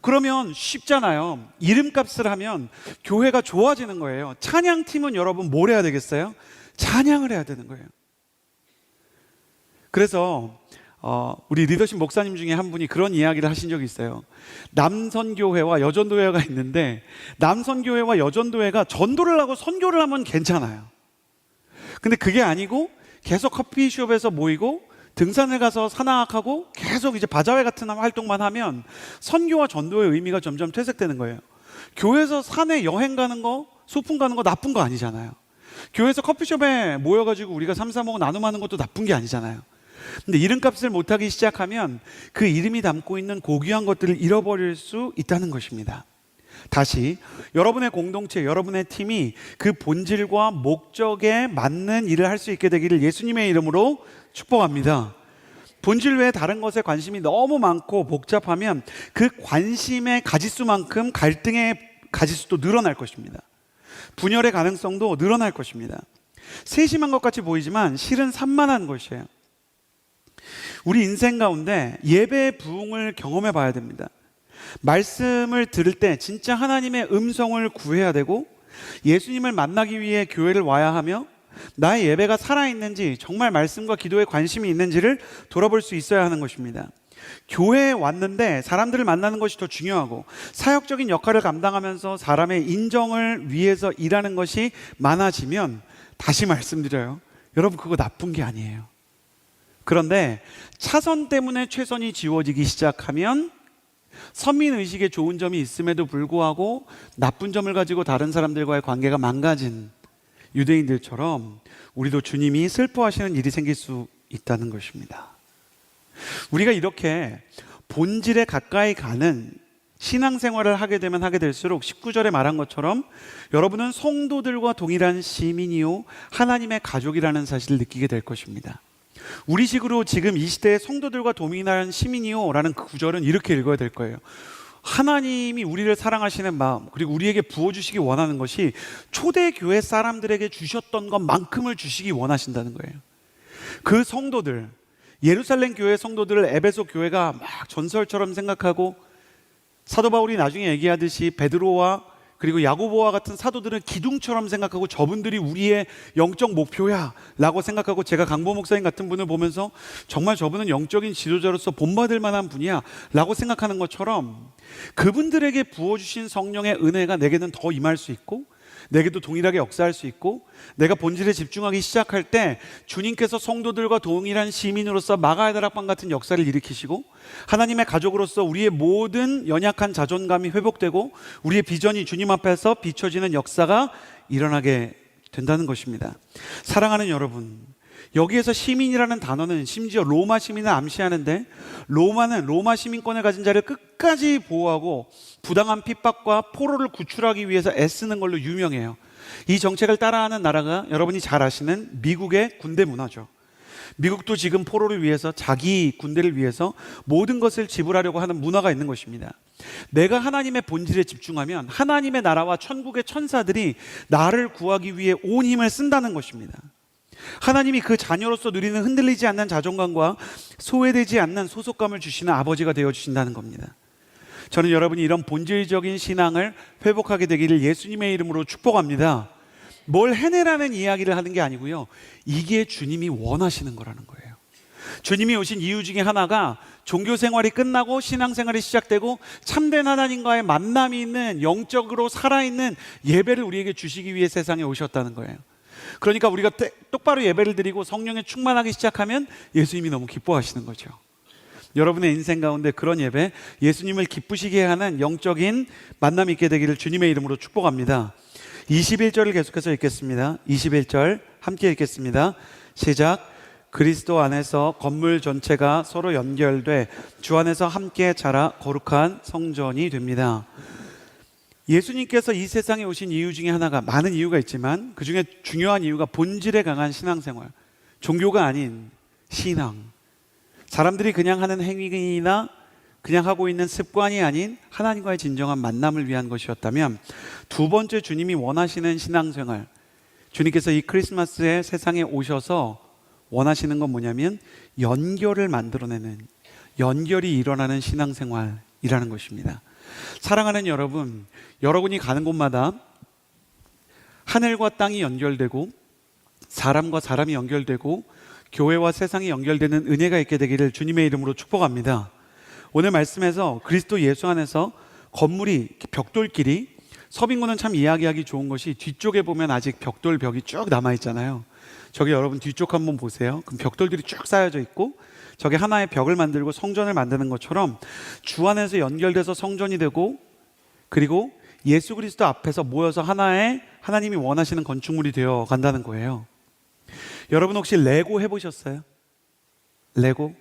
그러면 쉽잖아요. 이름값을 하면 교회가 좋아지는 거예요. 찬양팀은 여러분 뭘 해야 되겠어요? 찬양을 해야 되는 거예요. 그래서 우리 리더십 목사님 중에 한 분이 그런 이야기를 하신 적이 있어요. 남선교회와 여전도회가 있는데 남선교회와 여전도회가 전도를 하고 선교를 하면 괜찮아요. 근데 그게 아니고 계속 커피숍에서 모이고 등산을 가서 산악하고 계속 이제 바자회 같은 활동만 하면 선교와 전도의 의미가 점점 퇴색되는 거예요. 교회에서 산에 여행 가는 거, 소풍 가는 거 나쁜 거 아니잖아요. 교회에서 커피숍에 모여가지고 우리가 삼삼오오 나눔하는 것도 나쁜 게 아니잖아요. 근데 이름값을 못하기 시작하면 그 이름이 담고 있는 고귀한 것들을 잃어버릴 수 있다는 것입니다. 다시 여러분의 공동체, 여러분의 팀이 그 본질과 목적에 맞는 일을 할 수 있게 되기를 예수님의 이름으로 축복합니다. 본질 외에 다른 것에 관심이 너무 많고 복잡하면 그 관심의 가지수만큼 갈등의 가지수도 늘어날 것입니다. 분열의 가능성도 늘어날 것입니다. 세심한 것 같이 보이지만 실은 산만한 것이에요. 우리 인생 가운데 예배의 부흥을 경험해 봐야 됩니다. 말씀을 들을 때 진짜 하나님의 음성을 구해야 되고, 예수님을 만나기 위해 교회를 와야 하며 나의 예배가 살아있는지, 정말 말씀과 기도에 관심이 있는지를 돌아볼 수 있어야 하는 것입니다. 교회에 왔는데 사람들을 만나는 것이 더 중요하고 사역적인 역할을 감당하면서 사람의 인정을 위해서 일하는 것이 많아지면, 다시 말씀드려요, 여러분 그거 나쁜 게 아니에요. 그런데 차선 때문에 최선이 지워지기 시작하면 선민의식에 좋은 점이 있음에도 불구하고 나쁜 점을 가지고 다른 사람들과의 관계가 망가진 유대인들처럼 우리도 주님이 슬퍼하시는 일이 생길 수 있다는 것입니다. 우리가 이렇게 본질에 가까이 가는 신앙생활을 하게 되면 하게 될수록 19절에 말한 것처럼 여러분은 성도들과 동일한 시민이요 하나님의 가족이라는 사실을 느끼게 될 것입니다. 우리식으로 지금 이 시대의 성도들과 동일한 시민이요 라는 그 구절은 이렇게 읽어야 될 거예요. 하나님이 우리를 사랑하시는 마음, 그리고 우리에게 부어주시기 원하는 것이 초대교회 사람들에게 주셨던 것만큼을 주시기 원하신다는 거예요. 그 성도들, 예루살렘 교회 성도들을 에베소 교회가 막 전설처럼 생각하고, 사도 바울이 나중에 얘기하듯이 베드로와 그리고 야고보와 같은 사도들은 기둥처럼 생각하고 저분들이 우리의 영적 목표야 라고 생각하고, 제가 강보 목사님 같은 분을 보면서 정말 저분은 영적인 지도자로서 본받을 만한 분이야 라고 생각하는 것처럼, 그분들에게 부어주신 성령의 은혜가 내게는 더 임할 수 있고 내게도 동일하게 역사할 수 있고, 내가 본질에 집중하기 시작할 때 주님께서 성도들과 동일한 시민으로서 마가의 다락방 같은 역사를 일으키시고, 하나님의 가족으로서 우리의 모든 연약한 자존감이 회복되고 우리의 비전이 주님 앞에서 비춰지는 역사가 일어나게 된다는 것입니다. 사랑하는 여러분, 여기에서 시민이라는 단어는 심지어 로마 시민을 암시하는데, 로마는 로마 시민권을 가진 자를 끝까지 보호하고 부당한 핍박과 포로를 구출하기 위해서 애쓰는 걸로 유명해요. 이 정책을 따라하는 나라가 여러분이 잘 아시는 미국의 군대 문화죠. 미국도 지금 포로를 위해서, 자기 군대를 위해서 모든 것을 지불하려고 하는 문화가 있는 것입니다. 내가 하나님의 본질에 집중하면 하나님의 나라와 천국의 천사들이 나를 구하기 위해 온 힘을 쓴다는 것입니다. 하나님이 그 자녀로서 누리는 흔들리지 않는 자존감과 소외되지 않는 소속감을 주시는 아버지가 되어주신다는 겁니다. 저는 여러분이 이런 본질적인 신앙을 회복하게 되기를 예수님의 이름으로 축복합니다. 뭘 해내라는 이야기를 하는 게 아니고요, 이게 주님이 원하시는 거라는 거예요. 주님이 오신 이유 중에 하나가 종교 생활이 끝나고 신앙생활이 시작되고 참된 하나님과의 만남이 있는, 영적으로 살아있는 예배를 우리에게 주시기 위해 세상에 오셨다는 거예요. 그러니까 우리가 똑바로 예배를 드리고 성령에 충만하기 시작하면 예수님이 너무 기뻐하시는 거죠. 여러분의 인생 가운데 그런 예배, 예수님을 기쁘시게 하는 영적인 만남이 있게 되기를 주님의 이름으로 축복합니다. 21절을 계속해서 읽겠습니다. 21절 함께 읽겠습니다. 시작. 그리스도 안에서 건물 전체가 서로 연결돼 주 안에서 함께 자라 거룩한 성전이 됩니다. 예수님께서 이 세상에 오신 이유 중에 하나가, 많은 이유가 있지만 그 중에 중요한 이유가 본질에 강한 신앙생활, 종교가 아닌 신앙, 사람들이 그냥 하는 행위나 그냥 하고 있는 습관이 아닌 하나님과의 진정한 만남을 위한 것이었다면, 두 번째 주님이 원하시는 신앙생활, 주님께서 이 크리스마스에 세상에 오셔서 원하시는 건 뭐냐면 연결을 만들어내는, 연결이 일어나는 신앙생활이라는 것입니다. 사랑하는 여러분, 여러분이 가는 곳마다 하늘과 땅이 연결되고 사람과 사람이 연결되고 교회와 세상이 연결되는 은혜가 있게 되기를 주님의 이름으로 축복합니다. 오늘 말씀에서 그리스도 예수 안에서 건물이, 벽돌길이, 서빙고는 참 이야기하기 좋은 것이 뒤쪽에 보면 아직 벽돌 벽이 쭉 남아있잖아요. 저기 여러분 뒤쪽 한번 보세요. 그럼 벽돌들이 쭉 쌓여져 있고 저게 하나의 벽을 만들고 성전을 만드는 것처럼 주 안에서 연결돼서 성전이 되고, 그리고 예수 그리스도 앞에서 모여서 하나의 하나님이 원하시는 건축물이 되어 간다는 거예요. 여러분 혹시 레고 해보셨어요? 레고?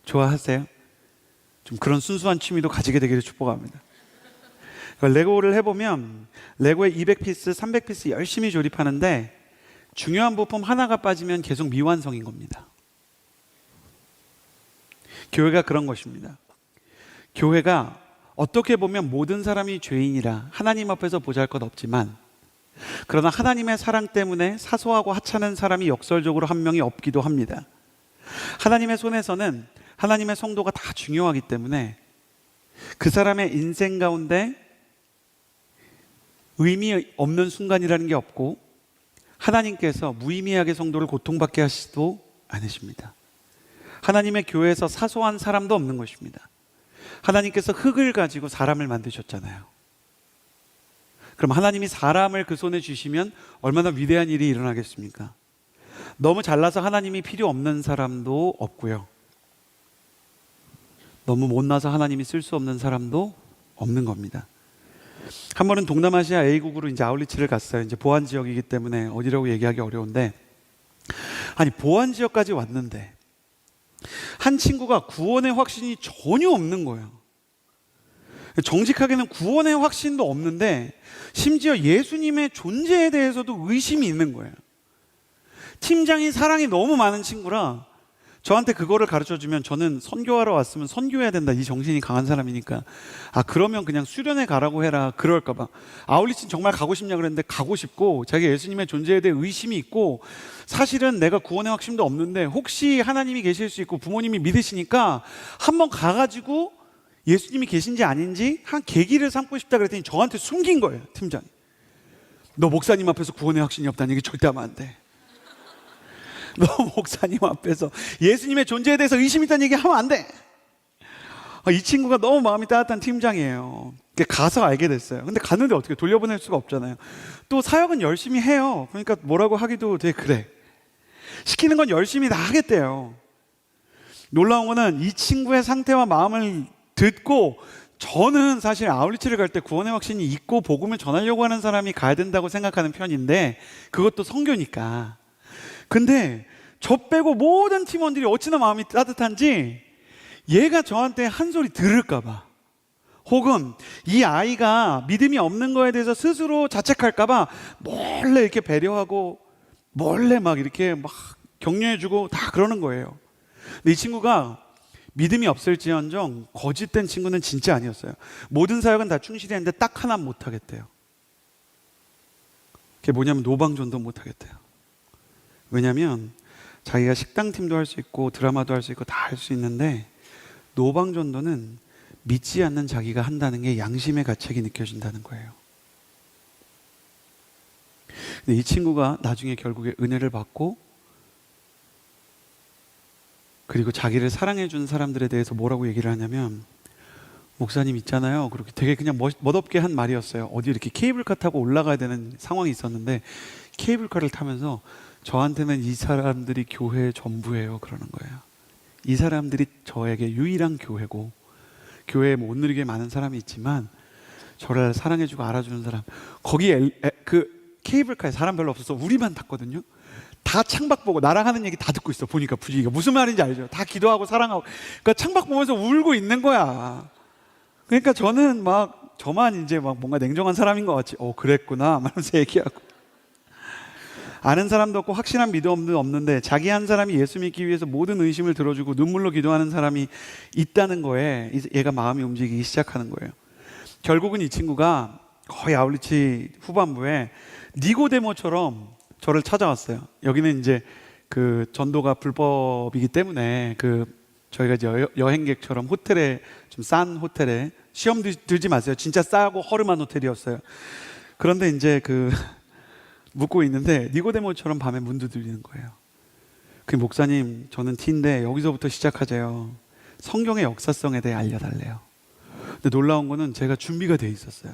좋아하세요? 좀 그런 순수한 취미도 가지게 되기를 축복합니다. 레고를 해보면 레고에 200피스, 300피스 열심히 조립하는데 중요한 부품 하나가 빠지면 계속 미완성인 겁니다. 교회가 그런 것입니다. 교회가 어떻게 보면 모든 사람이 죄인이라 하나님 앞에서 보잘것없지만, 그러나 하나님의 사랑 때문에 사소하고 하찮은 사람이 역설적으로 한 명이 없기도 합니다. 하나님의 손에서는 하나님의 성도가 다 중요하기 때문에 그 사람의 인생 가운데 의미 없는 순간이라는 게 없고, 하나님께서 무의미하게 성도를 고통받게 하시지도 않으십니다. 하나님의 교회에서 사소한 사람도 없는 것입니다. 하나님께서 흙을 가지고 사람을 만드셨잖아요. 그럼 하나님이 사람을 그 손에 주시면 얼마나 위대한 일이 일어나겠습니까? 너무 잘나서 하나님이 필요 없는 사람도 없고요, 너무 못나서 하나님이 쓸 수 없는 사람도 없는 겁니다. 한 번은 동남아시아 A국으로 이제 아울리치를 갔어요. 이제 보안 지역이기 때문에 어디라고 얘기하기 어려운데, 아니 보안 지역까지 왔는데 한 친구가 구원의 확신이 전혀 없는 거예요. 정직하게는 구원의 확신도 없는데 심지어 예수님의 존재에 대해서도 의심이 있는 거예요. 팀장이 사랑이 너무 많은 친구라 저한테 그거를 가르쳐주면 저는 선교하러 왔으면 선교해야 된다, 이 정신이 강한 사람이니까, 그러면 그냥 수련회 가라고 해라, 그럴까봐. 아울리친 정말 가고 싶냐 그랬는데 가고 싶고, 자기 예수님의 존재에 대해 의심이 있고, 사실은 내가 구원의 확신도 없는데 혹시 하나님이 계실 수 있고 부모님이 믿으시니까 한번 가가지고 예수님이 계신지 아닌지 한 계기를 삼고 싶다 그랬더니 저한테 숨긴 거예요, 팀장이. 너 목사님 앞에서 구원의 확신이 없다는 얘기 절대 하면 안 돼. 너 목사님 앞에서 예수님의 존재에 대해서 의심 있다는 얘기 하면 안 돼. 이 친구가 너무 마음이 따뜻한 팀장이에요. 가서 알게 됐어요. 근데 갔는데 어떻게 돌려보낼 수가 없잖아요. 또 사역은 열심히 해요. 그러니까 뭐라고 하기도 되게 그래. 시키는 건 열심히 다 하겠대요. 놀라운 거는 이 친구의 상태와 마음을 듣고, 저는 사실 아울리치를 갈 때 구원의 확신이 있고 복음을 전하려고 하는 사람이 가야 된다고 생각하는 편인데, 그것도 선교니까. 근데 저 빼고 모든 팀원들이 어찌나 마음이 따뜻한지 얘가 저한테 한 소리 들을까봐, 혹은 이 아이가 믿음이 없는 거에 대해서 스스로 자책할까봐 몰래 이렇게 배려하고 몰래 막 이렇게 막 격려해주고 다 그러는 거예요. 근데 이 친구가 믿음이 없을지언정 거짓된 친구는 진짜 아니었어요. 모든 사역은 다 충실히 했는데 딱 하나 못하겠대요. 그게 뭐냐면 노방전도 못하겠대요. 왜냐면 자기가 식당팀도 할 수 있고 드라마도 할 수 있고 다 할 수 있는데, 노방전도는 믿지 않는 자기가 한다는 게 양심의 가책이 느껴진다는 거예요. 근데 이 친구가 나중에 결국에 은혜를 받고, 그리고 자기를 사랑해 준 사람들에 대해서 뭐라고 얘기를 하냐면, 목사님 있잖아요, 그렇게 되게 그냥 멋없게 한 말이었어요. 어디 이렇게 케이블카 타고 올라가야 되는 상황이 있었는데 케이블카를 타면서 저한테는 이 사람들이 교회의 전부예요, 그러는 거예요. 이 사람들이 저에게 유일한 교회고, 교회에 못 누리게 많은 사람이 있지만 저를 사랑해주고 알아주는 사람. 거기 그 케이블카에 사람 별로 없어서 우리만 탔거든요. 다 창밖 보고 나랑 하는 얘기 다 듣고 있어. 보니까 분위기가 무슨 말인지 알죠? 다 기도하고 사랑하고. 그러니까 창밖 보면서 울고 있는 거야. 그러니까 저는 막 저만 이제 막 뭔가 냉정한 사람인 것 같이, 그랬구나 하면서 얘기하고. 아는 사람도 없고 확신한 믿음도 없는데 자기 한 사람이 예수 믿기 위해서 모든 의심을 들어주고 눈물로 기도하는 사람이 있다는 거에 얘가 마음이 움직이기 시작하는 거예요. 결국은 이 친구가 거의 아울리치 후반부에 니고데모처럼 저를 찾아왔어요. 여기는 이제 그 전도가 불법이기 때문에 저희가 이제 여행객처럼 호텔에, 좀 싼 호텔에, 시험 들지 마세요. 진짜 싸고 허름한 호텔이었어요. 그런데 이제 묵고 있는데 니고데모처럼 밤에 문 두드리는 거예요. 그 목사님, 저는 T인데 여기서부터 시작하자요. 성경의 역사성에 대해 알려달래요. 근데 놀라운 거는 제가 준비가 돼 있었어요.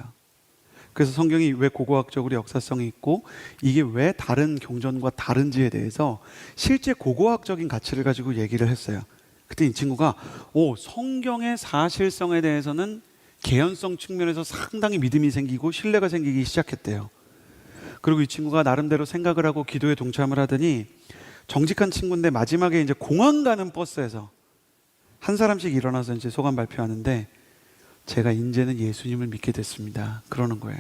그래서 성경이 왜 고고학적으로 역사성이 있고 이게 왜 다른 경전과 다른지에 대해서 실제 고고학적인 가치를 가지고 얘기를 했어요. 그때 이 친구가 성경의 사실성에 대해서는 개연성 측면에서 상당히 믿음이 생기고 신뢰가 생기기 시작했대요. 그리고 이 친구가 나름대로 생각을 하고 기도에 동참을 하더니, 정직한 친구인데 마지막에 이제 공항 가는 버스에서 한 사람씩 일어나서 이제 소감 발표하는데, 제가 이제는 예수님을 믿게 됐습니다, 그러는 거예요.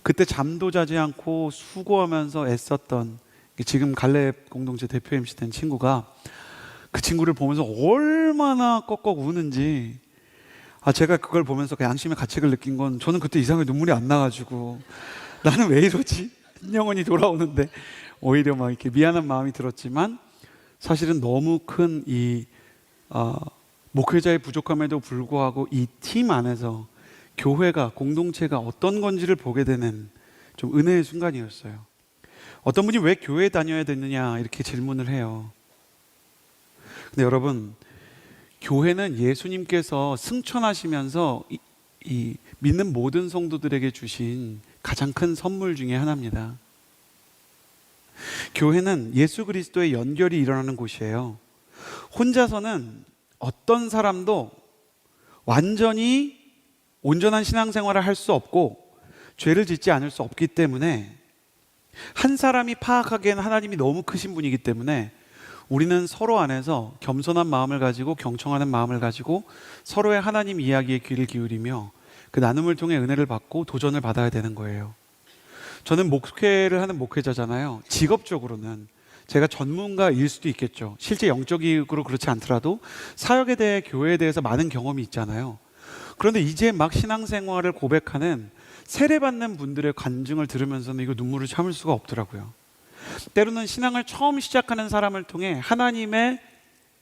그때 잠도 자지 않고 수고하면서 애썼던, 지금 갈렙 공동체 대표 MC 된 친구가 그 친구를 보면서 얼마나 꺽꺽 우는지, 제가 그걸 보면서 그 양심의 가책을 느낀 건, 저는 그때 이상하게 눈물이 안 나가지고 나는 왜 이러지? 영혼이 돌아오는데 오히려 막 이렇게 미안한 마음이 들었지만, 사실은 너무 큰 목회자의 부족함에도 불구하고 이 팀 안에서 교회가, 공동체가 어떤 건지를 보게 되는 좀 은혜의 순간이었어요. 어떤 분이 왜 교회에 다녀야 되느냐 이렇게 질문을 해요. 근데 여러분, 교회는 예수님께서 승천하시면서 이 믿는 모든 성도들에게 주신 가장 큰 선물 중에 하나입니다. 교회는 예수 그리스도의 연결이 일어나는 곳이에요. 혼자서는 어떤 사람도 완전히 온전한 신앙생활을 할 수 없고 죄를 짓지 않을 수 없기 때문에, 한 사람이 파악하기에는 하나님이 너무 크신 분이기 때문에 우리는 서로 안에서 겸손한 마음을 가지고, 경청하는 마음을 가지고 서로의 하나님 이야기에 귀를 기울이며 그 나눔을 통해 은혜를 받고 도전을 받아야 되는 거예요. 저는 목회를 하는 목회자잖아요. 직업적으로는 제가 전문가일 수도 있겠죠. 실제 영적으로 그렇지 않더라도 사역에 대해, 교회에 대해서 많은 경험이 있잖아요. 그런데 이제 막 신앙생활을 고백하는 세례받는 분들의 간증을 들으면서는 이거 눈물을 참을 수가 없더라고요. 때로는 신앙을 처음 시작하는 사람을 통해 하나님의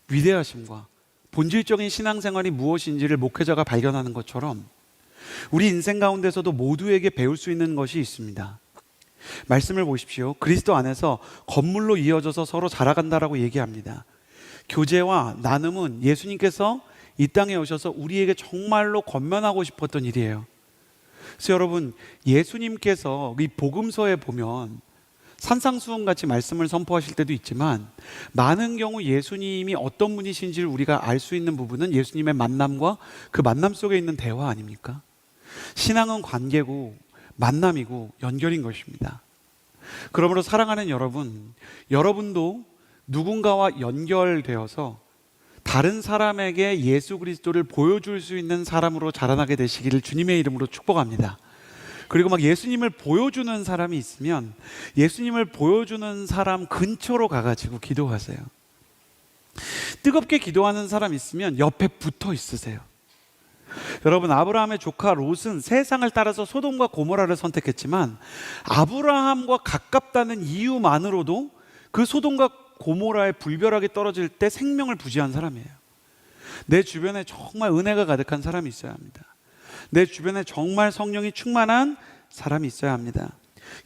위대하심과 본질적인 신앙생활이 무엇인지를 목회자가 발견하는 것처럼 우리 인생 가운데서도 모두에게 배울 수 있는 것이 있습니다. 말씀을 보십시오. 그리스도 안에서 건물로 이어져서 서로 자라간다라고 얘기합니다. 교제와 나눔은 예수님께서 이 땅에 오셔서 우리에게 정말로 권면하고 싶었던 일이에요. 그래서 여러분, 예수님께서 이 복음서에 보면 산상수훈같이 말씀을 선포하실 때도 있지만 많은 경우 예수님이 어떤 분이신지를 우리가 알 수 있는 부분은 예수님의 만남과 그 만남 속에 있는 대화 아닙니까? 신앙은 관계고 만남이고 연결인 것입니다. 그러므로 사랑하는 여러분, 여러분도 누군가와 연결되어서 다른 사람에게 예수 그리스도를 보여줄 수 있는 사람으로 자라나게 되시기를 주님의 이름으로 축복합니다. 그리고 막 예수님을 보여주는 사람이 있으면 예수님을 보여주는 사람 근처로 가가지고 기도하세요. 뜨겁게 기도하는 사람 있으면 옆에 붙어 있으세요. 여러분, 아브라함의 조카 롯은 세상을 따라서 소돔과 고모라를 선택했지만 아브라함과 가깝다는 이유만으로도 그 소돔과 고모라에 불벼락이 떨어질 때 생명을 부지한 사람이에요. 내 주변에 정말 은혜가 가득한 사람이 있어야 합니다. 내 주변에 정말 성령이 충만한 사람이 있어야 합니다.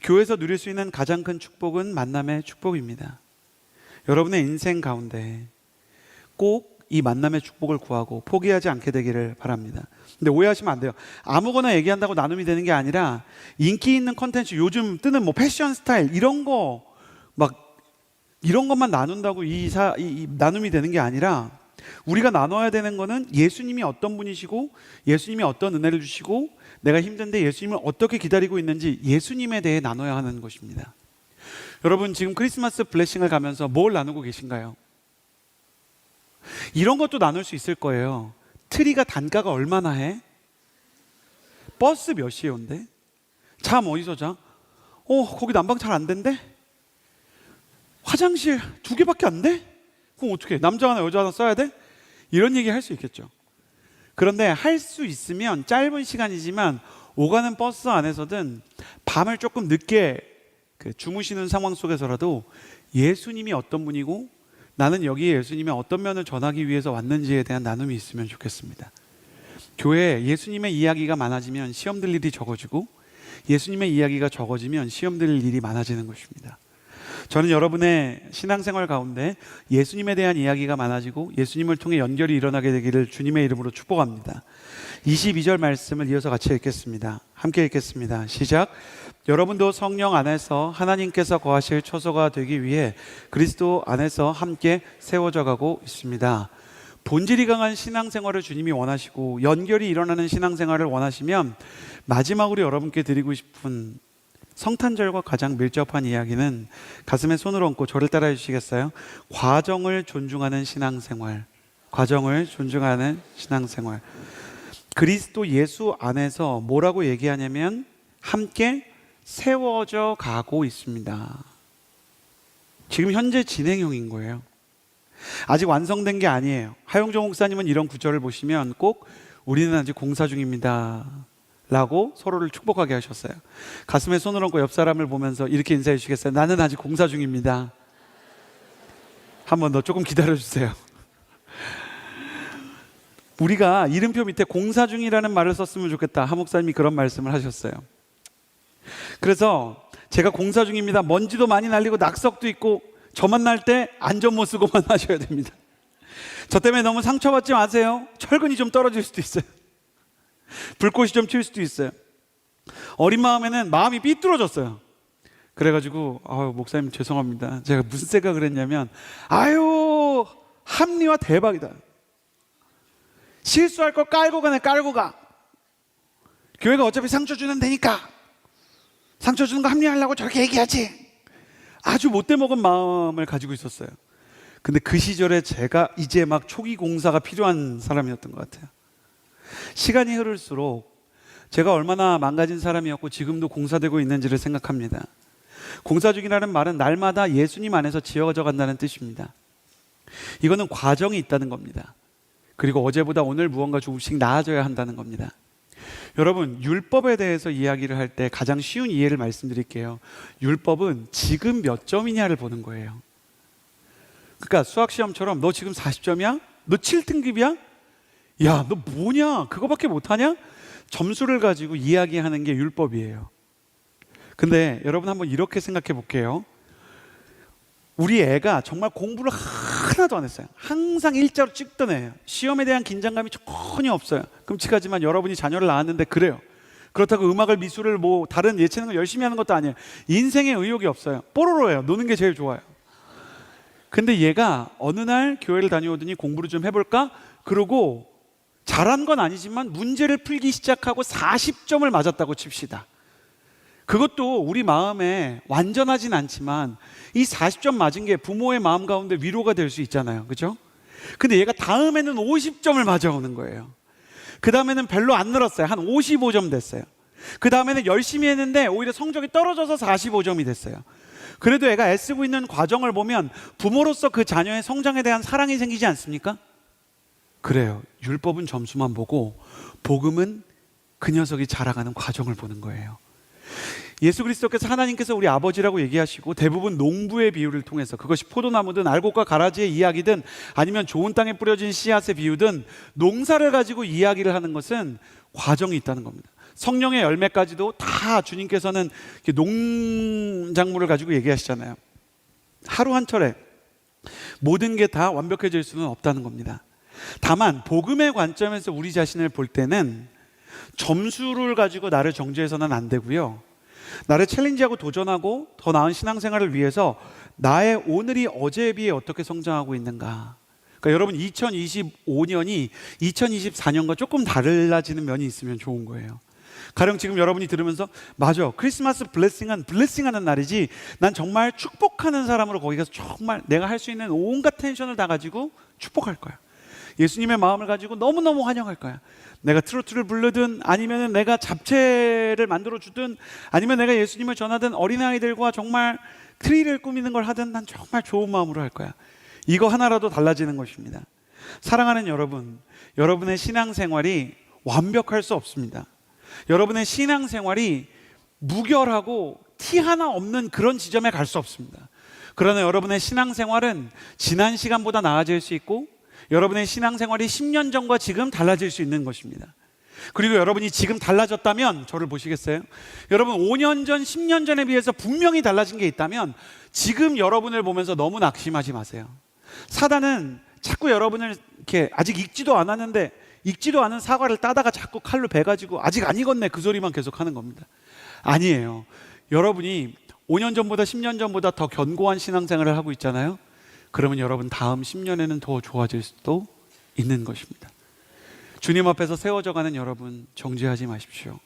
교회에서 누릴 수 있는 가장 큰 축복은 만남의 축복입니다. 여러분의 인생 가운데 꼭 이 만남의 축복을 구하고 포기하지 않게 되기를 바랍니다. 근데 오해하시면 안 돼요. 아무거나 얘기한다고 나눔이 되는 게 아니라 인기 있는 컨텐츠, 요즘 뜨는 뭐 패션 스타일 이런 거 막 이런 것만 나눈다고 이 나눔이 되는 게 아니라 우리가 나눠야 되는 거는 예수님이 어떤 분이시고 예수님이 어떤 은혜를 주시고 내가 힘든데 예수님을 어떻게 기다리고 있는지 예수님에 대해 나눠야 하는 것입니다. 여러분, 지금 크리스마스 블레싱을 가면서 뭘 나누고 계신가요? 이런 것도 나눌 수 있을 거예요. 트리가 단가가 얼마나 해? 버스 몇 시에 온대? 잠 어디서 자? 거기 난방 잘 안 된대? 화장실 2개밖에 안 돼? 그럼 어떻게 해? 남자 하나 여자 하나 써야 돼? 이런 얘기 할 수 있겠죠. 그런데 할 수 있으면 짧은 시간이지만 오가는 버스 안에서든 밤을 조금 늦게 주무시는 상황 속에서라도 예수님이 어떤 분이고 나는 여기에 예수님의 어떤 면을 전하기 위해서 왔는지에 대한 나눔이 있으면 좋겠습니다. 교회에 예수님의 이야기가 많아지면 시험 들 일이 적어지고 예수님의 이야기가 적어지면 시험 들 일이 많아지는 것입니다. 저는 여러분의 신앙생활 가운데 예수님에 대한 이야기가 많아지고 예수님을 통해 연결이 일어나게 되기를 주님의 이름으로 축복합니다. 22절 말씀을 이어서 같이 읽겠습니다. 함께 읽겠습니다. 시작. 여러분도 성령 안에서 하나님께서 거하실 처소가 되기 위해 그리스도 안에서 함께 세워져 가고 있습니다. 본질이 강한 신앙생활을 주님이 원하시고 연결이 일어나는 신앙생활을 원하시면 마지막으로 여러분께 드리고 싶은 성탄절과 가장 밀접한 이야기는 가슴에 손을 얹고 저를 따라해 주시겠어요? 과정을 존중하는 신앙생활. 과정을 존중하는 신앙생활. 그리스도 예수 안에서 뭐라고 얘기하냐면 함께 세워져 가고 있습니다. 지금 현재 진행형인 거예요. 아직 완성된 게 아니에요. 하용조 목사님은 이런 구절을 보시면 꼭 우리는 아직 공사 중입니다 라고 서로를 축복하게 하셨어요. 가슴에 손을 얹고 옆 사람을 보면서 이렇게 인사해 주시겠어요? 나는 아직 공사 중입니다. 한 번 더 조금 기다려 주세요. 우리가 이름표 밑에 공사 중이라는 말을 썼으면 좋겠다. 하 목사님이 그런 말씀을 하셨어요. 그래서 제가 공사 중입니다. 먼지도 많이 날리고 낙석도 있고 저만 날 때 안전 못 쓰고만 하셔야 됩니다. 저 때문에 너무 상처받지 마세요. 철근이 좀 떨어질 수도 있어요. 불꽃이 좀 튈 수도 있어요. 어린 마음에는 마음이 삐뚤어졌어요. 그래가지고 목사님 죄송합니다. 제가 무슨 생각을 했냐면 합리화 대박이다. 실수할 거 깔고 가네. 깔고 가. 교회가 어차피 상처 주는 데니까 상처 주는 거 합리화하려고 저렇게 얘기하지. 아주 못돼 먹은 마음을 가지고 있었어요. 근데 그 시절에 제가 이제 막 초기 공사가 필요한 사람이었던 것 같아요. 시간이 흐를수록 제가 얼마나 망가진 사람이었고 지금도 공사되고 있는지를 생각합니다. 공사 중이라는 말은 날마다 예수님 안에서 지어져 간다는 뜻입니다. 이거는 과정이 있다는 겁니다. 그리고 어제보다 오늘 무언가 조금씩 나아져야 한다는 겁니다. 여러분, 율법에 대해서 이야기를 할 때 가장 쉬운 이해를 말씀드릴게요. 율법은 지금 몇 점이냐를 보는 거예요. 그러니까 수학시험처럼 너 지금 40점이야? 너 7등급이야? 야, 너 뭐냐? 그거밖에 못하냐? 점수를 가지고 이야기하는 게 율법이에요. 근데 여러분 한번 이렇게 생각해 볼게요. 우리 애가 정말 공부를 하나도 안 했어요. 항상 일자로 찍던 애예요. 시험에 대한 긴장감이 전혀 없어요. 끔찍하지만 여러분이 자녀를 낳았는데 그래요. 그렇다고 음악을, 미술을, 뭐 다른 예체능을 열심히 하는 것도 아니에요. 인생에 의욕이 없어요. 뽀로로예요. 노는 게 제일 좋아요. 근데 얘가 어느 날 교회를 다녀오더니 공부를 좀 해볼까? 그러고 잘한 건 아니지만 문제를 풀기 시작하고 40점을 맞았다고 칩시다. 그것도 우리 마음에 완전하진 않지만 이 40점 맞은 게 부모의 마음 가운데 위로가 될 수 있잖아요. 그죠? 근데 얘가 다음에는 50점을 맞아오는 거예요. 그 다음에는 별로 안 늘었어요. 한 55점 됐어요. 그 다음에는 열심히 했는데 오히려 성적이 떨어져서 45점이 됐어요. 그래도 애가 애쓰고 있는 과정을 보면 부모로서 그 자녀의 성장에 대한 사랑이 생기지 않습니까? 그래요. 율법은 점수만 보고 복음은 그 녀석이 자라가는 과정을 보는 거예요. 예수 그리스도께서, 하나님께서 우리 아버지라고 얘기하시고 대부분 농부의 비유를 통해서, 그것이 포도나무든 알곡과 가라지의 이야기든 아니면 좋은 땅에 뿌려진 씨앗의 비유든 농사를 가지고 이야기를 하는 것은 과정이 있다는 겁니다. 성령의 열매까지도 다 주님께서는 농작물을 가지고 얘기하시잖아요. 하루 한 철에 모든 게 다 완벽해질 수는 없다는 겁니다. 다만 복음의 관점에서 우리 자신을 볼 때는 점수를 가지고 나를 정죄해서는 안 되고요. 나를 챌린지하고 도전하고 더 나은 신앙생활을 위해서 나의 오늘이 어제에 비해 어떻게 성장하고 있는가. 그러니까 여러분, 2025년이 2024년과 조금 달라지는 면이 있으면 좋은 거예요. 가령 지금 여러분이 들으면서 맞아, 크리스마스 블레싱은 블레싱하는 날이지, 난 정말 축복하는 사람으로 거기 가서 정말 내가 할 수 있는 온갖 텐션을 다 가지고 축복할 거야. 예수님의 마음을 가지고 너무너무 환영할 거야. 내가 트로트를 부르든 아니면 내가 잡채를 만들어 주든 아니면 내가 예수님을 전하든 어린아이들과 정말 트리를 꾸미는 걸 하든 난 정말 좋은 마음으로 할 거야. 이거 하나라도 달라지는 것입니다. 사랑하는 여러분, 여러분의 신앙생활이 완벽할 수 없습니다. 여러분의 신앙생활이 무결하고 티 하나 없는 그런 지점에 갈 수 없습니다. 그러나 여러분의 신앙생활은 지난 시간보다 나아질 수 있고 여러분의 신앙생활이 10년 전과 지금 달라질 수 있는 것입니다. 그리고 여러분이 지금 달라졌다면 저를 보시겠어요? 여러분 5년 전, 10년 전에 비해서 분명히 달라진 게 있다면 지금 여러분을 보면서 너무 낙심하지 마세요. 사단은 자꾸 여러분을 이렇게 아직 익지도 않았는데 익지도 않은 사과를 따다가 자꾸 칼로 베가지고 아직 안 익었네 그 소리만 계속 하는 겁니다. 아니에요. 여러분이 5년 전보다 10년 전보다 더 견고한 신앙생활을 하고 있잖아요. 그러면 여러분 다음 10년에는 더 좋아질 수도 있는 것입니다. 주님 앞에서 세워져 가는 여러분, 정죄하지 마십시오.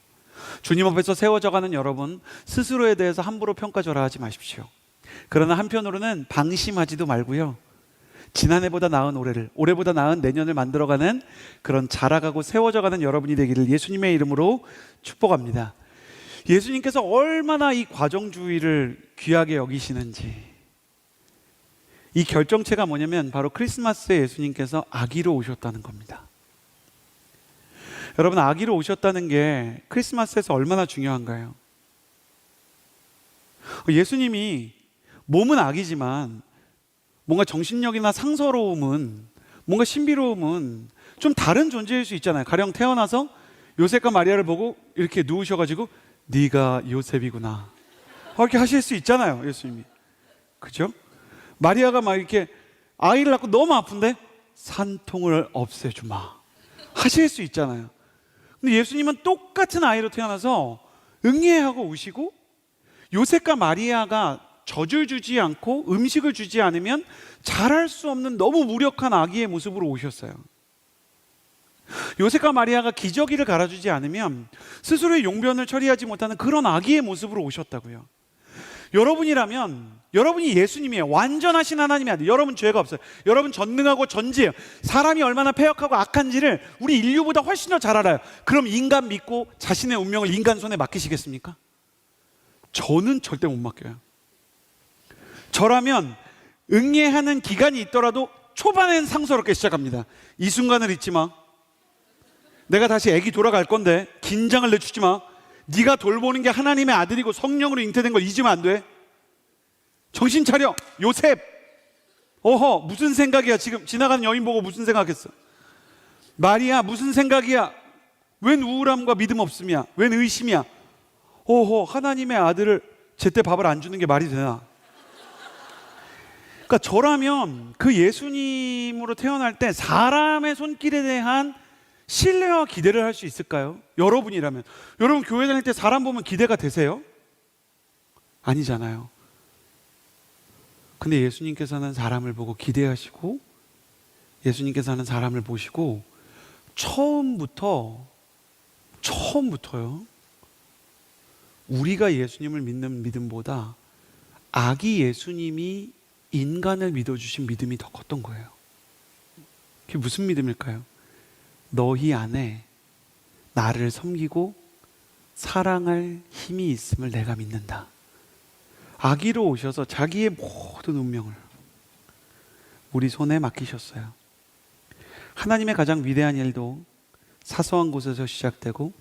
주님 앞에서 세워져 가는 여러분, 스스로에 대해서 함부로 평가절하하지 마십시오. 그러나 한편으로는 방심하지도 말고요, 지난해보다 나은 올해를, 올해보다 나은 내년을 만들어가는 그런 자라가고 세워져 가는 여러분이 되기를 예수님의 이름으로 축복합니다. 예수님께서 얼마나 이 과정주의를 귀하게 여기시는지, 이 결정체가 뭐냐면 바로 크리스마스에 예수님께서 아기로 오셨다는 겁니다. 여러분, 아기로 오셨다는 게 크리스마스에서 얼마나 중요한가요? 예수님이 몸은 아기지만 뭔가 정신력이나 상서로움은, 뭔가 신비로움은 좀 다른 존재일 수 있잖아요. 가령 태어나서 요셉과 마리아를 보고 이렇게 누우셔가지고 네가 요셉이구나 이렇게 하실 수 있잖아요, 예수님이. 그죠? 마리아가 막 이렇게 아이를 낳고 너무 아픈데 산통을 없애주마 하실 수 있잖아요. 근데 예수님은 똑같은 아이로 태어나서 응애하고 우시고, 요셉과 마리아가 젖을 주지 않고 음식을 주지 않으면 자랄 수 없는 너무 무력한 아기의 모습으로 오셨어요. 요셉과 마리아가 기저귀를 갈아주지 않으면 스스로의 용변을 처리하지 못하는 그런 아기의 모습으로 오셨다고요. 여러분이라면 여러분이 예수님이에요. 완전하신 하나님의 아들. 여러분 죄가 없어요. 여러분 전능하고 전지해요. 사람이 얼마나 패역하고 악한지를 우리 인류보다 훨씬 더 잘 알아요. 그럼 인간 믿고 자신의 운명을 인간 손에 맡기시겠습니까? 저는 절대 못 맡겨요. 저라면 응애하는 기간이 있더라도 초반엔 상스럽게 시작합니다. 이 순간을 잊지 마. 내가 다시 애기 돌아갈 건데 긴장을 늦추지 마. 네가 돌보는 게 하나님의 아들이고 성령으로 잉태된 걸 잊으면 안 돼. 정신 차려. 요셉. 어허, 무슨 생각이야? 지금 지나가는 여인 보고 무슨 생각했어? 마리아, 무슨 생각이야? 웬 우울함과 믿음 없음이야? 웬 의심이야? 어허, 하나님의 아들을 제때 밥을 안 주는 게 말이 되나? 그러니까 저라면 그 예수님으로 태어날 때 사람의 손길에 대한 신뢰와 기대를 할 수 있을까요? 여러분이라면. 여러분 교회 다닐 때 사람 보면 기대가 되세요? 아니잖아요. 근데 예수님께서는 사람을 보고 기대하시고, 예수님께서는 사람을 보시고 처음부터요, 우리가 예수님을 믿는 믿음보다 아기 예수님이 인간을 믿어주신 믿음이 더 컸던 거예요. 그게 무슨 믿음일까요? 너희 안에 나를 섬기고 사랑할 힘이 있음을 내가 믿는다. 아기로 오셔서 자기의 모든 운명을 우리 손에 맡기셨어요. 하나님의 가장 위대한 일도 사소한 곳에서 시작되고,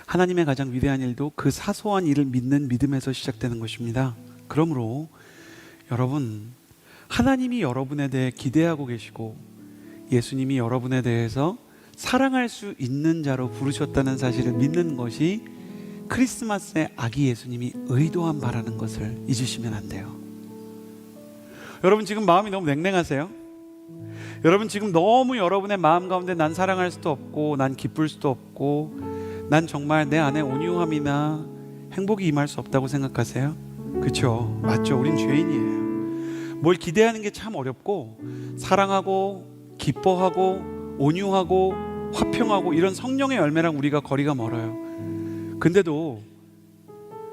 하나님의 가장 위대한 일도 그 사소한 일을 믿는 믿음에서 시작되는 것입니다. 그러므로 여러분, 하나님이 여러분에 대해 기대하고 계시고 예수님이 여러분에 대해서 사랑할 수 있는 자로 부르셨다는 사실을 믿는 것이 크리스마스에 아기 예수님이 의도한 바라는 것을 잊으시면 안 돼요. 여러분 지금 마음이 너무 냉랭하세요? 여러분 지금 너무 여러분의 마음 가운데 난 사랑할 수도 없고 난 기쁠 수도 없고 난 정말 내 안에 온유함이나 행복이 임할 수 없다고 생각하세요? 그렇죠? 맞죠? 우린 죄인이에요. 뭘 기대하는 게 참 어렵고, 사랑하고 기뻐하고 온유하고 화평하고 이런 성령의 열매랑 우리가 거리가 멀어요. 근데도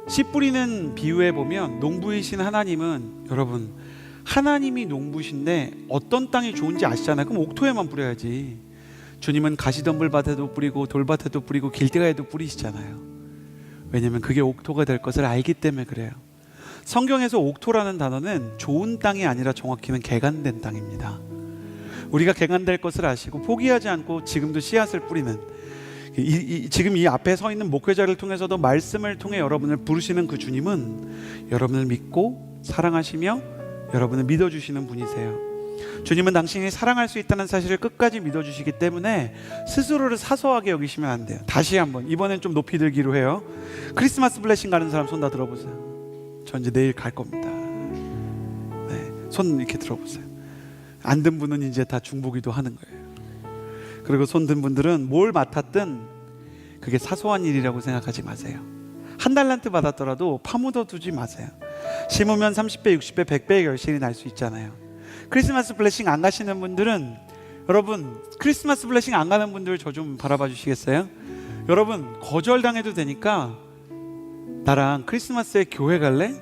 씨 뿌리는 비유에 보면 농부이신 하나님은, 여러분 하나님이 농부신데 어떤 땅이 좋은지 아시잖아요. 그럼 옥토에만 뿌려야지. 주님은 가시덤불밭에도 뿌리고 돌밭에도 뿌리고 길가에도 뿌리시잖아요. 왜냐하면 그게 옥토가 될 것을 알기 때문에 그래요. 성경에서 옥토라는 단어는 좋은 땅이 아니라 정확히는 개간된 땅입니다. 우리가 개간될 것을 아시고 포기하지 않고 지금도 씨앗을 뿌리는, 지금 이 앞에 서 있는 목회자를 통해서도 말씀을 통해 여러분을 부르시는 그 주님은 여러분을 믿고 사랑하시며 여러분을 믿어주시는 분이세요. 주님은 당신이 사랑할 수 있다는 사실을 끝까지 믿어주시기 때문에 스스로를 사소하게 여기시면 안 돼요. 다시 한번, 이번엔 좀 높이 들기로 해요. 크리스마스 블레싱 가는 사람 손 다 들어보세요. 저 이제 내일 갈 겁니다. 네, 손 이렇게 들어보세요. 안 든 분은 이제 다 중보기도 하는 거예요. 그리고 손 든 분들은 뭘 맡았든 그게 사소한 일이라고 생각하지 마세요. 한 달란트 받았더라도 파묻어 두지 마세요. 심으면 30배, 60배, 100배의 결실이 날 수 있잖아요. 크리스마스 블레싱 안 가시는 분들은, 여러분 크리스마스 블레싱 안 가는 분들 저 좀 바라봐 주시겠어요? 여러분 거절당해도 되니까 나랑 크리스마스에 교회 갈래?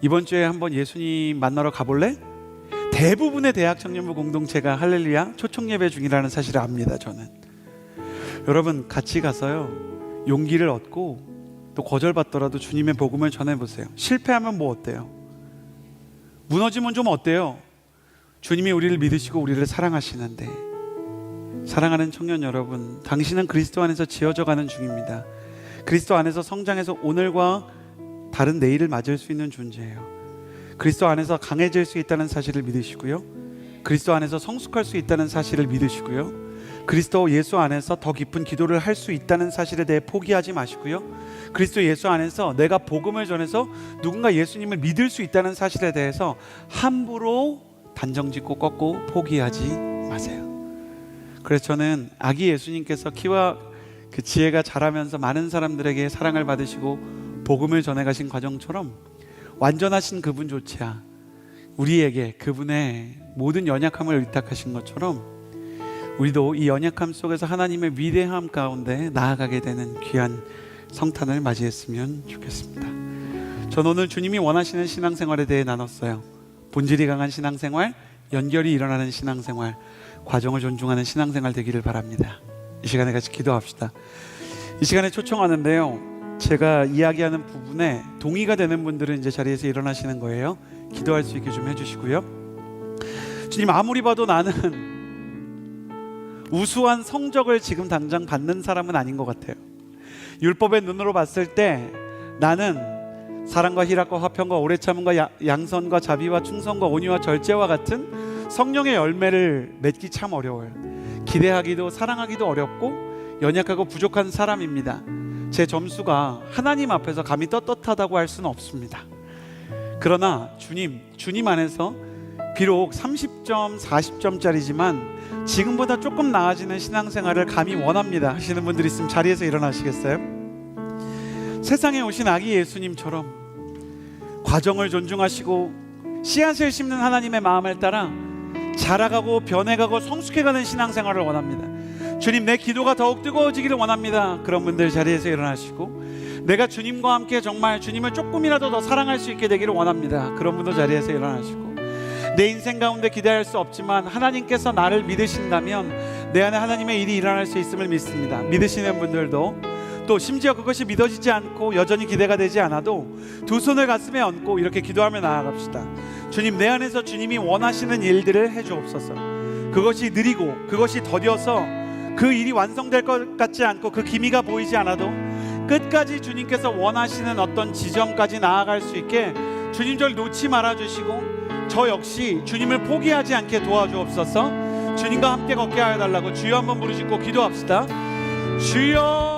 이번 주에 한번 예수님 만나러 가볼래? 대부분의 대학 청년부 공동체가 할렐루야 초청 예배 중이라는 사실을 압니다. 저는 여러분 같이 가서요 용기를 얻고, 또 거절받더라도 주님의 복음을 전해보세요. 실패하면 뭐 어때요? 무너지면 좀 어때요? 주님이 우리를 믿으시고 우리를 사랑하시는데, 사랑하는 청년 여러분, 당신은 그리스도 안에서 지어져 가는 중입니다. 그리스도 안에서 성장해서 오늘과 다른 내일을 맞을 수 있는 존재예요. 그리스도 안에서 강해질 수 있다는 사실을 믿으시고요, 그리스도 안에서 성숙할 수 있다는 사실을 믿으시고요, 그리스도 예수 안에서 더 깊은 기도를 할 수 있다는 사실에 대해 포기하지 마시고요, 그리스도 예수 안에서 내가 복음을 전해서 누군가 예수님을 믿을 수 있다는 사실에 대해서 함부로 단정짓고 꺾고 포기하지 마세요. 그래서 저는 아기 예수님께서 키와 그 지혜가 자라면서 많은 사람들에게 사랑을 받으시고 복음을 전해가신 과정처럼 완전하신 그분조차 우리에게 그분의 모든 연약함을 의탁하신 것처럼 우리도 이 연약함 속에서 하나님의 위대함 가운데 나아가게 되는 귀한 성탄을 맞이했으면 좋겠습니다. 전 오늘 주님이 원하시는 신앙생활에 대해 나눴어요. 본질이 강한 신앙생활, 연결이 일어나는 신앙생활, 과정을 존중하는 신앙생활 되기를 바랍니다. 이 시간에 같이 기도합시다. 이 시간에 초청하는데요, 제가 이야기하는 부분에 동의가 되는 분들은 이제 자리에서 일어나시는 거예요. 기도할 수 있게 좀 해주시고요. 주님, 아무리 봐도 나는 우수한 성적을 지금 당장 받는 사람은 아닌 것 같아요. 율법의 눈으로 봤을 때 나는 사랑과 희락과 화평과 오래 참음과 양선과 자비와 충성과 온유와 절제와 같은 성령의 열매를 맺기 참 어려워요. 기대하기도 사랑하기도 어렵고 연약하고 부족한 사람입니다. 제 점수가 하나님 앞에서 감히 떳떳하다고 할 수는 없습니다. 그러나 주님 안에서 비록 30점, 40점짜리지만 지금보다 조금 나아지는 신앙생활을 감히 원합니다 하시는 분들이 있으면 자리에서 일어나시겠어요? 세상에 오신 아기 예수님처럼 과정을 존중하시고 씨앗을 심는 하나님의 마음을 따라 자라가고 변해가고 성숙해가는 신앙생활을 원합니다. 주님, 내 기도가 더욱 뜨거워지기를 원합니다. 그런 분들 자리에서 일어나시고, 내가 주님과 함께 정말 주님을 조금이라도 더 사랑할 수 있게 되기를 원합니다. 그런 분도 자리에서 일어나시고, 내 인생 가운데 기대할 수 없지만 하나님께서 나를 믿으신다면 내 안에 하나님의 일이 일어날 수 있음을 믿습니다. 믿으시는 분들도, 또 심지어 그것이 믿어지지 않고 여전히 기대가 되지 않아도 두 손을 가슴에 얹고 이렇게 기도하며 나아갑시다. 주님, 내 안에서 주님이 원하시는 일들을 해주옵소서. 그것이 느리고 그것이 더뎌서 그 일이 완성될 것 같지 않고 그 기미가 보이지 않아도 끝까지 주님께서 원하시는 어떤 지점까지 나아갈 수 있게 주님 저를 놓지 말아주시고, 저 역시 주님을 포기하지 않게 도와주옵소서. 주님과 함께 걷게 하여 달라고 주여 한번 부르시고 기도합시다. 주여.